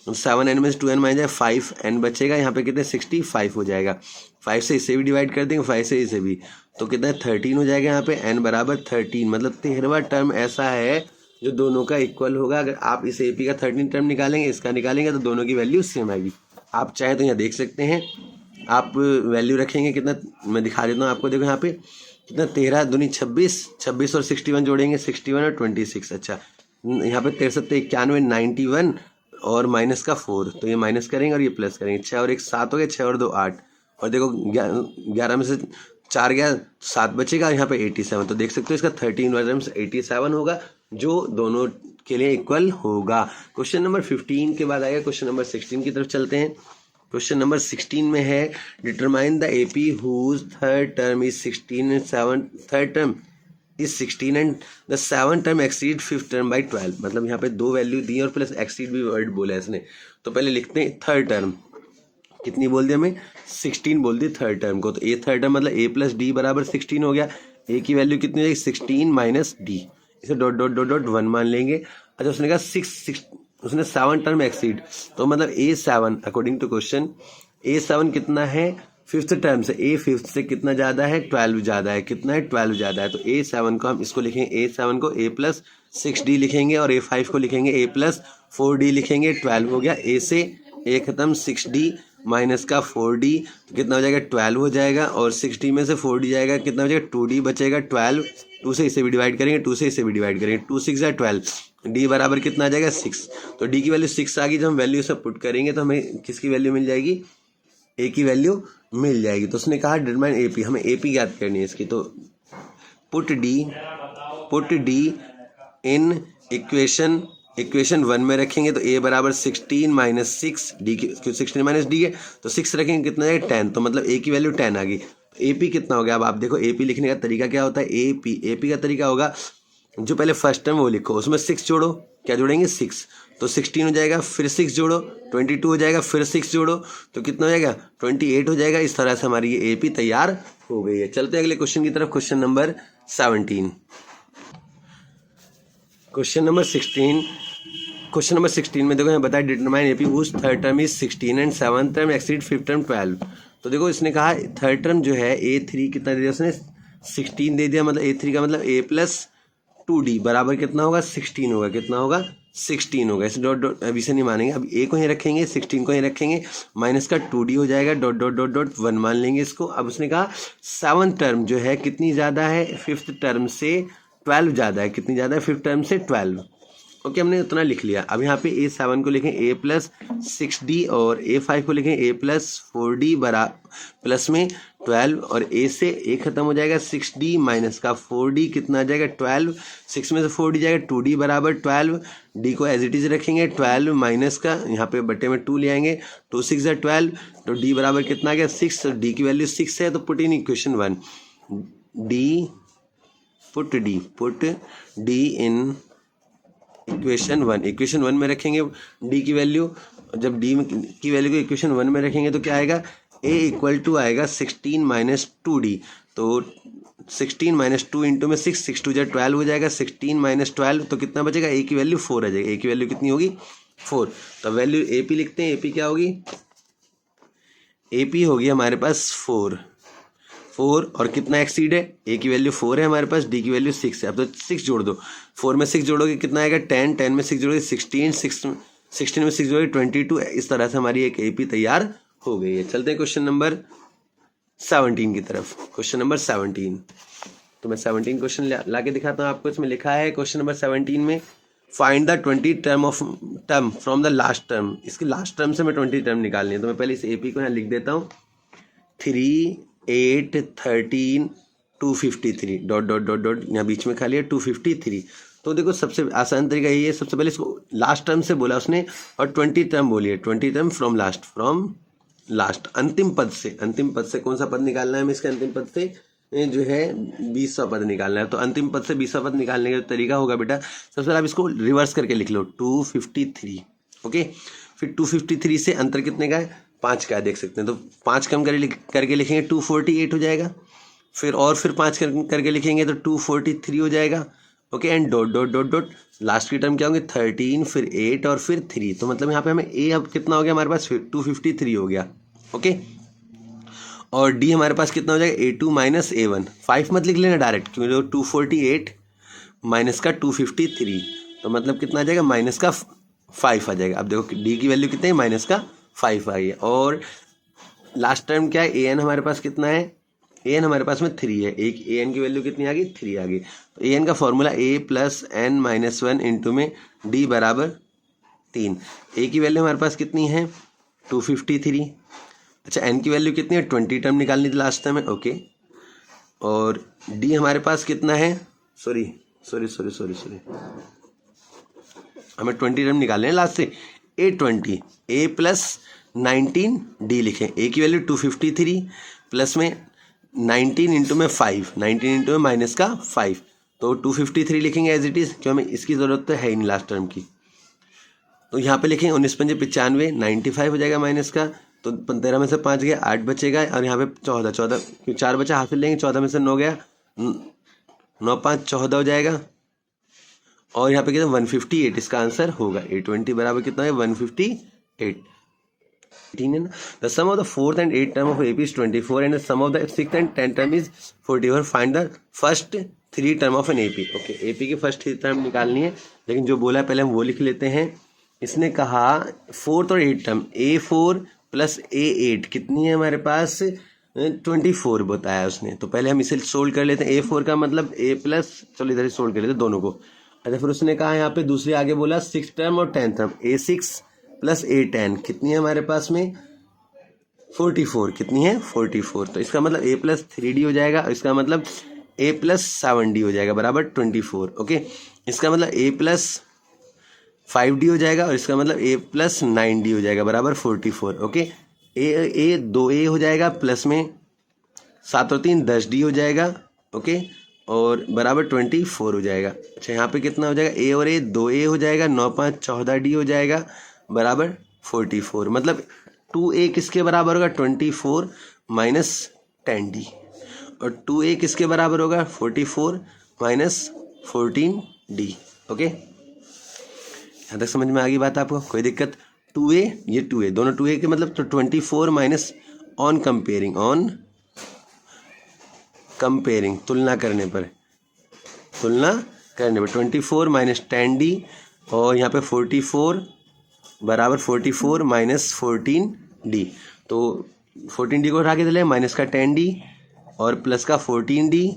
S1: 7n में से 2n माइनस जाए 5n बचेगा, यहाँ पे कितने 65 हो जाएगा। 5 से इसे भी डिवाइड कर देंगे, 5 से इसे भी, तो कितना 13 हो जाएगा यहाँ पे, n बराबर 13, मतलब 13वां टर्म ऐसा है जो दोनों का इक्वल होगा। अगर आप इस AP का 13 टर्म निकालेंगे, इसका निकालेंगे, तो दोनों की वैल्यू सेम आएगी। आप चाहे तो यहाँ देख सकते हैं, आप वैल्यू रखेंगे कितना, मैं दिखा देता हूँ आपको, देखो यहाँ पे कितना 13 दूनी 26, 26 और 61 जोड़ेंगे 61 और 26। अच्छा, यहाँ पे 63 91 91 और माइनस का 4, तो ये माइनस करेंगे और ये प्लस करेंगे, 6 और 1 7 हो गया, 6 और 2 8, और देखो 11 में से 4 गया 7 बचेगा, यहाँ पे 87, तो देख सकते हो इसका 13 वाला 87 होगा, जो दोनों के लिए इक्वल होगा। क्वेश्चन नंबर 15 के बाद आएगा क्वेश्चन नंबर 16 की तरफ चलते हैं। क्वेश्चन नंबर 16 में है determine the AP whose third term is 16 and third term is 16 and the 7th term exceed 5th term by 12। मतलब यहाँ पे 2 वैल्यू दी और प्लस एक्सीड भी वर्ड बोला है इसने। तो पहले लिखते हैं थर्ड टर्म कितनी बोल दी हमें, 16 बोल दी थर्ड टर्म को। तो ए थर्ड टर्म मतलब A प्लस D बराबर 16 हो गया। A की वैल्यू कितनी हो जाएगी 16 माइनस D, इसे डॉट डॉट डॉट डॉट 1 मान लेंगे। अच्छा उसने कहा उसने 7 टर्म एक्सीड, तो मतलब A7 according to question A7 कितना है, फिफ्थ टर्म से। ए फिफ्थ से कितना ज़्यादा है, 12 ज़्यादा है। कितना है, 12 ज़्यादा है। तो A7 को हम इसको लिखेंगे, A7 को A+6D लिखेंगे और A5 को लिखेंगे A+4D लिखेंगे। 12 हो गया, A से A खत्म, 6D माइनस का 4D, तो कितना हो जाएगा, 12 हो जाएगा। और 6D में से 4D जाएगा, कितना हो जाएगा, 2D बचेगा। 12, 2 से इसे भी डिवाइड करेंगे, 2 से इसे भी डिवाइड करेंगे, 2 6 12, D बराबर कितना आ जाएगा, 6। तो D की वैल्यू 6 आ गई। जब हम वैल्यू सब पुट करेंगे तो हमें किसकी वैल्यू मिल जाएगी, A की वैल्यू मिल जाएगी। तो उसने कहा डिटरमाइन AP, हमें AP ज्ञात करनी है इसकी। तो पुट D इन इक्वेशन 1 में रखेंगे तो A बराबर 16 माइनस 6, D की 16 माइनस D है तो 6 रखेंगे, कितना है, 10। तो मतलब A की वैल्यू 10 आ गई। तो AP कितना हो गया, अब आप देखो AP लिखने का तरीका क्या होता है। AP का तरीका होगा, जो पहले फर्स्ट टर्म वो लिखो, उसमें 6 जोड़ो, क्या जोड़ेंगे, 6, तो 16 हो जाएगा। फिर 6 जोड़ो, 22 हो जाएगा। फिर 6 जोड़ो तो कितना हो जाएगा, 28 हो जाएगा। इस तरह से हमारी ये AP तैयार हो गई है। चलते हैं अगले क्वेश्चन की तरफ, क्वेश्चन नंबर 17। क्वेश्चन नंबर 16 में देखो यहाँ बताया डिटरमाइन AP उस third term is 16 and seventh term exceed fifth term 12। तो देखो इसने कहा थर्ड टर्म जो है A3 कितना दे दिया उसने, 16 दे दिया। मतलब A3 का मतलब A+2D बराबर कितना होगा, 16 होगा। कितना होगा, 16 होगा। इसे डॉट डॉट अभी से नहीं मानेंगे, अब A को ही रखेंगे, 16 को ही रखेंगे, माइनस का 2D हो जाएगा, डॉट डॉट डॉट डॉट 1 मान लेंगे इसको। अब उसने कहा सेवंथ टर्म जो है कितनी ज़्यादा है, फिफ्थ टर्म से 12 ज़्यादा है। कितनी ज़्यादा है, फिफ्थ टर्म से 12। ओके, हमने उतना लिख लिया। अब यहाँ पे A7 को लिखें A+6D और A5 को लिखें A+4D बरा प्लस में 12, और A से A खत्म हो जाएगा, 6D माइनस का 4D कितना आ जाएगा, 12। 6 में से 4D जाएगा, 2D बराबर 12। D को एज इट इज रखेंगे, 12 माइनस का यहाँ पे बट्टे में 2 ले आएंगे, 2 6 12, तो D बराबर कितना आ गया, 6। तो D की वैल्यू 6 है। तो put in equation 1, put D in equation 1 में रखेंगे D की वैल्यू। जब D की वैल्यू को इक्वेशन 1 में रखेंगे तो क्या आएगा, A इक्वल टू आएगा 16 माइनस 2D। तो 16 माइनस 2 इंटू में 6, 6 2 12 हो जाएगा। 16 माइनस 12 तो कितना बचेगा, A की वैल्यू 4 आ जाएगी। A की वैल्यू कितनी होगी, 4। तो वैल्यू AP लिखते हैं। AP क्या होगी, AP होगी हमारे पास 4 और कितना एक्सीड है, A की वैल्यू 4 है हमारे पास, D की वैल्यू 6 है। अब तो 6 जोड़ दो, 4 में 6 जोड़ोगे कितना आएगा, 10, 10 में 6 जोड़ोगे 16, 16 में 6 जोड़ोगे 22। इस तरह से हमारी एक AP तैयार हो गई है। चलते हैं क्वेश्चन नंबर 17 की तरफ। क्वेश्चन नंबर 17, तो मैं 17 क्वेश्चन ला के दिखाता हूँ आपको। इसमें लिखा है क्वेश्चन नंबर 17 में, find the 20 term from the last term. इसकी लास्ट टर्म से मैं 20 टर्म निकालनी है। तो मैं पहले इस AP को यहाँ लिख देता हूँ, 3 8 13 253 डॉट डॉट डॉट डॉट, यहाँ बीच में खाली है 253। तो देखो सबसे आसान तरीका यही है, सबसे पहले इसको लास्ट टर्म से बोला उसने और 20 टर्म बोली है। 20 टर्म फ्रॉम लास्ट अंतिम पद से कौन सा पद निकालना है हमें, इसके अंतिम पद से जो है 20वां पद निकालना है। तो अंतिम पद से 20वां पद निकालने का तरीका होगा बेटा, सबसे पहले आप इसको रिवर्स करके लिख लो, 253। ओके, फिर 253 से अंतर कितने का है, 5 का है, देख सकते हैं। तो 5 कम करके लिखेंगे 248 हो जाएगा। फिर 5 करके लिखेंगे तो 243 हो जाएगा। Okay, and dot dot dot dot last की टर्म क्या होंगे, 13, फिर 8 और फिर 3। तो मतलब यहाँ पे हमें A अब कितना हो गया हमारे पास, 253 हो गया। ओके, और D हमारे पास कितना हो जाएगा, A2 माइनस A1। 5 मत लिख लेना डायरेक्ट, क्योंकि 248 माइनस का 253, तो मतलब कितना आ जाएगा, माइनस का 5 आ जाएगा। अब देखो D की वैल्यू कितनी है, माइनस का 5 आई है। और लास्ट टर्म क्या है, AN हमारे पास कितना है, AN हमारे पास में 3 है। एक AN की वैल्यू कितनी आ गई, 3 आ गई। तो AN का फॉर्मूला A+n-1 इंटू में D बराबर 3। A की वैल्यू हमारे पास कितनी है, 253। अच्छा, N की वैल्यू कितनी है, 20 टर्म निकालनी थी लास्ट टर्म में। ओके, और D हमारे पास कितना है, सॉरी हमें 20 टर्म निकालने हैं लास्ट से, A20, A+19 D लिखें। A की वैल्यू 253 प्लस में 19 इंटू में 5, 19 इंटू में माइनस का 5, तो 253 लिखेंगे एज इट इज़, क्यों हमें इसकी ज़रूरत तो है ही नहीं लास्ट टर्म की। तो यहाँ पे लिखेंगे 19 पंजे 95, 95 हो जाएगा माइनस का। तो 13 में से 5 गया, 8 बचेगा, और यहाँ पे 14 क्यों 4 बचा हासिल लेंगे, 14 में से 9 गया, 9 5 14 हो जाएगा। और यहाँ पे कहते हैं 158, इसका आंसर होगा A20 बराबर कितना है 158। है ना। The sum of the fourth and eight term of AP is 24 and the sum of the sixth and 10th term is 44। Find the first 3 term of an AP। Okay, AP की फर्स्ट 3 टर्म निकालनी है, लेकिन जो बोला पहले हम वो लिख लेते हैं। इसने कहा फोर्थ और eight term A4 plus A8 कितनी है हमारे पास 24 बताया उसने। तो पहले हम इसे सोल्व कर लेते हैं। A4 का मतलब A प्लस, चलो इधर ही सोल्व कर लेते हैं दोनों को। अच्छा, फिर उसने कहा यहाँ पे दूसरी आगे बोला 6th टर्म और 10th term A6 plus A10 कितनी है हमारे पास में 44, कितनी है 44। तो इसका मतलब A प्लस 3D हो जाएगा और इसका मतलब A प्लस 7D हो जाएगा बराबर 24। ओके, इसका मतलब A प्लस 5D हो जाएगा और इसका मतलब A प्लस 9D हो जाएगा बराबर 44। ओके, A 2A हो जाएगा प्लस में 7 और 3 10D हो जाएगा। ओके, और बराबर 24 हो जाएगा। अच्छा, यहाँ पे कितना हो जाएगा A और A 2A हो जाएगा, 9 5 14D हो जाएगा बराबर 44। मतलब 2A किसके बराबर होगा 24 माइनस 10D और 2A किसके बराबर होगा 44 माइनस 14D। ओके, यहाँ तक समझ में आ गई बात आपको, कोई दिक्कत। 2A ये 2A दोनों 2A के मतलब तो 24 माइनस ऑन कंपेयरिंग तुलना करने पर 24 माइनस 10D और यहाँ पे 44 बराबर 44 माइनस 14D। तो 14D को उठा के चले माइनस का 10D और प्लस का 14D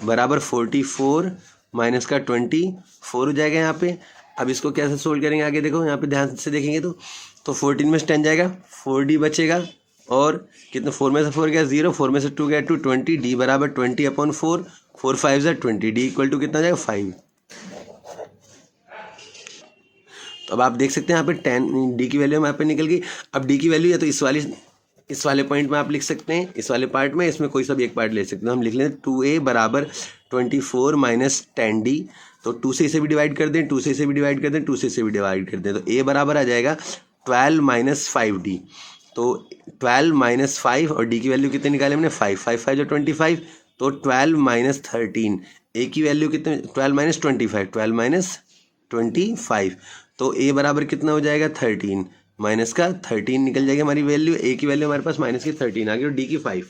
S1: बराबर 44 माइनस का 24 हो जाएगा यहाँ पे। अब इसको कैसे सोल्व करेंगे आगे देखो, यहाँ पे ध्यान से देखेंगे तो 14 में से 10 जाएगा 4D बचेगा और कितना 4 में से 4 गया 0, 4 में से 2 गया 2, 20D बराबर 20/4, 4 5 20, D इक्वल टू कितना जाएगा 5। तो अब आप देख सकते हैं यहाँ पे 10D की वैल्यू यहाँ पे निकल गई। अब D की वैल्यू या तो इस वाले पॉइंट में आप लिख सकते हैं, इस वाले पार्ट में, इसमें कोई सा भी एक पार्ट ले सकते हैं। हम लिख लें 2A बराबर 24 माइनस 10D। तो 2 से इसे भी डिवाइड कर दें, 2 से इसे भी डिवाइड कर दें, 2 से इसे भी डिवाइड कर दें, तो A बराबर आ जाएगा 12 माइनस 5D। तो 12 माइनस 5 और D की वैल्यू कितने निकाले हमने 5, 5 5 जो 25, तो 12 माइनस 13। A की वैल्यू कितने 12 माइनस 25, 12 माइनस 25, तो A बराबर कितना हो जाएगा 13 माइनस का 13 निकल जाएगी हमारी वैल्यू। A की वैल्यू हमारे पास माइनस की 13 आ गई और D की 5,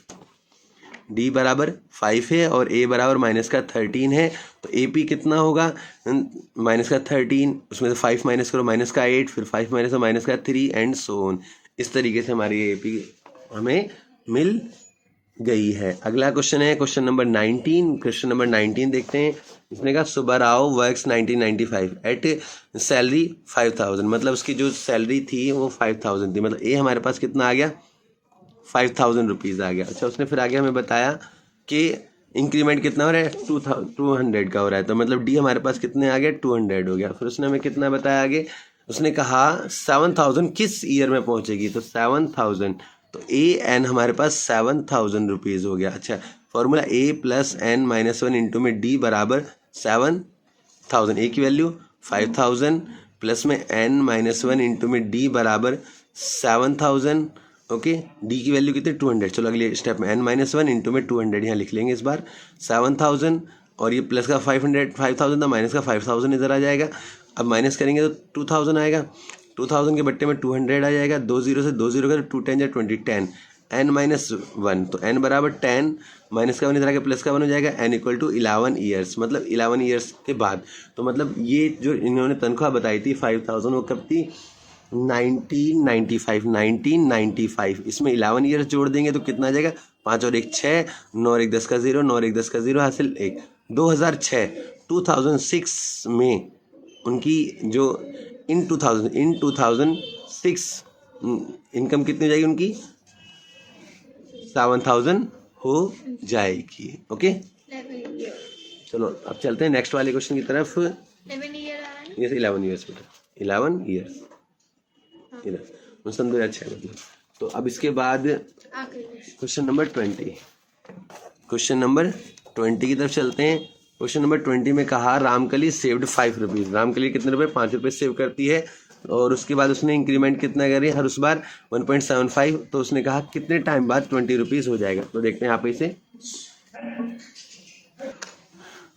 S1: D बराबर 5 है और A बराबर माइनस का 13 है। तो AP कितना होगा माइनस का 13, उसमें से 5 माइनस करो माइनस का 8, फिर 5 माइनस का 3 एंड सो ऑन। इस तरीके से हमारी AP हमें मिल गई है। अगला क्वेश्चन है क्वेश्चन नंबर 19। क्वेश्चन नंबर 19 देखते हैं। इसने कहा सुब्बाराव वर्क्स 1995 एट सैलरी 5000, मतलब उसकी जो सैलरी थी वो 5000 थी। मतलब A हमारे पास कितना आ गया 5000 रुपीज़ आ गया। अच्छा, उसने फिर आगे हमें बताया कि इंक्रीमेंट कितना हो रहा है 200 का हो रहा है, तो मतलब D हमारे पास कितने आ गया 200 हो गया। फिर उसने हमें कितना बताया आगे, उसने कहा 7000 किस ईयर में पहुंचेगी, तो 7000, तो AN हमारे पास 7000 रुपीज़ हो गया। अच्छा, formula A plus N minus 1 into में D बराबर 7000। A की वैल्यू 5000 प्लस में N माइनस 1 इंटू में D बराबर 7000। ओके, D की वैल्यू कितनी 200। चलो अगले स्टेप में N माइनस 1 इंटू में 200 यहाँ लिख लेंगे इस बार 7000 और ये प्लस का 5000 था, माइनस का 5000 इधर आ जाएगा। अब माइनस करेंगे तो 2000 आएगा, 2000 के बट्टे में 200 आ जाएगा, 2 0 से 2 0 कर 2 10 20 10 N माइनस 1, तो N बराबर 10 माइनस का 1 इधर आके प्लस का 1 हो जाएगा। N इक्वल टू 11 ईयर्स, मतलब 11 ईयर्स के बाद। तो मतलब ये जो इन्होंने तनख्वाह बताई थी 5000 वो कब थी 1995। इसमें 11 ईयर्स जोड़ देंगे तो कितना आ जाएगा 5 और 1 6, 9 और 1 10 का 0, 9 और 1 10 का 0 हासिल 1। 2006 में उनकी जो इन 2006 इनकम कितनी हो जाएगी उनकी 7000 हो जाएगी। ओके, चलो अब चलते हैं नेक्स्ट वाले क्वेश्चन की तरफ।
S2: 11 ईयर आ रहा है,
S1: यस 11 ईयर्स बेटा, 11 ईयर्स सन 2006 मतलब। तो अब इसके बाद क्वेश्चन नंबर 20, क्वेश्चन नंबर 20 की तरफ चलते हैं। क्वेश्चन नंबर 20 में कहा रामकली सेव्ड 5 रुपीज़। रामकली कितने रुपए 5 रुपये सेव करती है और उसके बाद उसने इंक्रीमेंट कितना करी हर उस बार 1.75। तो उसने कहा कितने टाइम बाद 20 रुपीज़ हो जाएगा। तो देखते हैं यहाँ पे इसे।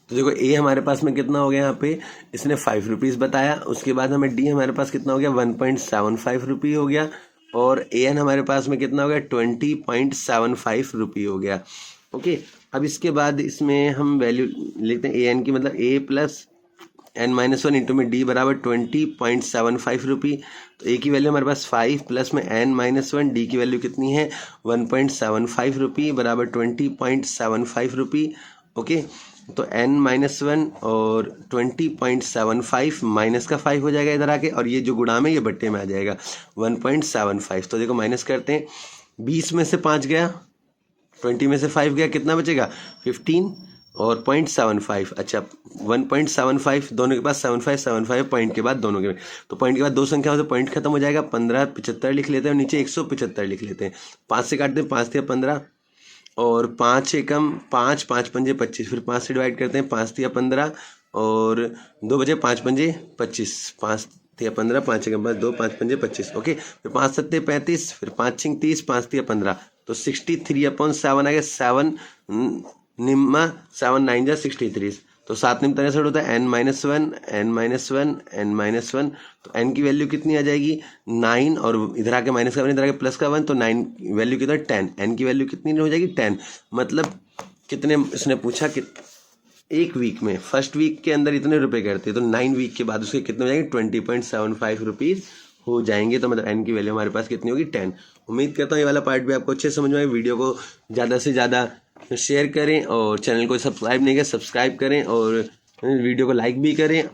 S1: तो देखो ए हमारे पास में कितना हो गया यहाँ पे, इसने 5 रुपीज़ बताया। उसके बाद हमें डी हमारे पास कितना हो गया, 1.75 रुपये हो गया। और ए एन हमारे पास में कितना हो गया, 20.75 रुपये हो गया। ओके, अब इसके बाद इसमें हम वैल्यू लिखते हैं ए एन की, मतलब ए प्लस n-1 इंटू में डी बराबर 20.75 रुपये। तो ए की वैल्यू हमारे पास 5 प्लस में n-1, डी की वैल्यू कितनी है 1.75 रुपये बराबर 20.75 रुपये। ओके, तो n-1 और 20.75 माइनस का 5 हो जाएगा इधर आके, और ये जो गुणा में ये बट्टे में आ जाएगा 1.75। तो देखो माइनस करते हैं, 20 में से 5 गया, 20 में से 5 गया, कितना बचेगा 15 और 0.75। अच्छा 1.75 दोनों के पास 75 पॉइंट के बाद दोनों के, तो पॉइंट के बाद दो संख्या हो तो पॉइंट खत्म हो जाएगा। 15 75 लिख लेते हैं और नीचे 175 लिख लेते हैं। 5 से काटते हैं, 5 × 15 और 5 एकम 5, 5 पंजे 25, फिर 5 से डिवाइड करते हैं, 5 × 15 और 2 बचे 5 पंजे 25, 5 × 15, 5 एकम 5, 2, 5 पंजे 25। ओके, फिर 5 × 7 = 35, फिर 5 × 6 = 30, 5 × 15, तो 63/7 आ गया। 7 निम्मा 7 × 9 = 63, तो 7 निम्न तरह से होता है n-1, n-1, n-1। तो n की वैल्यू कितनी आ जाएगी 9, और इधर आके माइनस का 1, इधर आके प्लस का 1, तो 9 वैल्यू कितना 10, n की वैल्यू कितनी हो जाएगी 10। मतलब कितने इसने पूछा कि एक वीक में, फर्स्ट वीक के अंदर इतने रुपए करते, तो 9 वीक के बाद उसके कितने हो जाएंगे 20.75 रुपीज़ हो जाएंगे। तो मतलब n की वैल्यू हमारे पास कितनी होगी 10। उम्मीद करता हूँ ये वाला पार्ट भी आपको अच्छे समझ में आए। वीडियो को ज़्यादा से ज़्यादा शेयर करें और चैनल को सब्सक्राइब नहीं किया सब्सक्राइब करें और वीडियो को लाइक भी करें।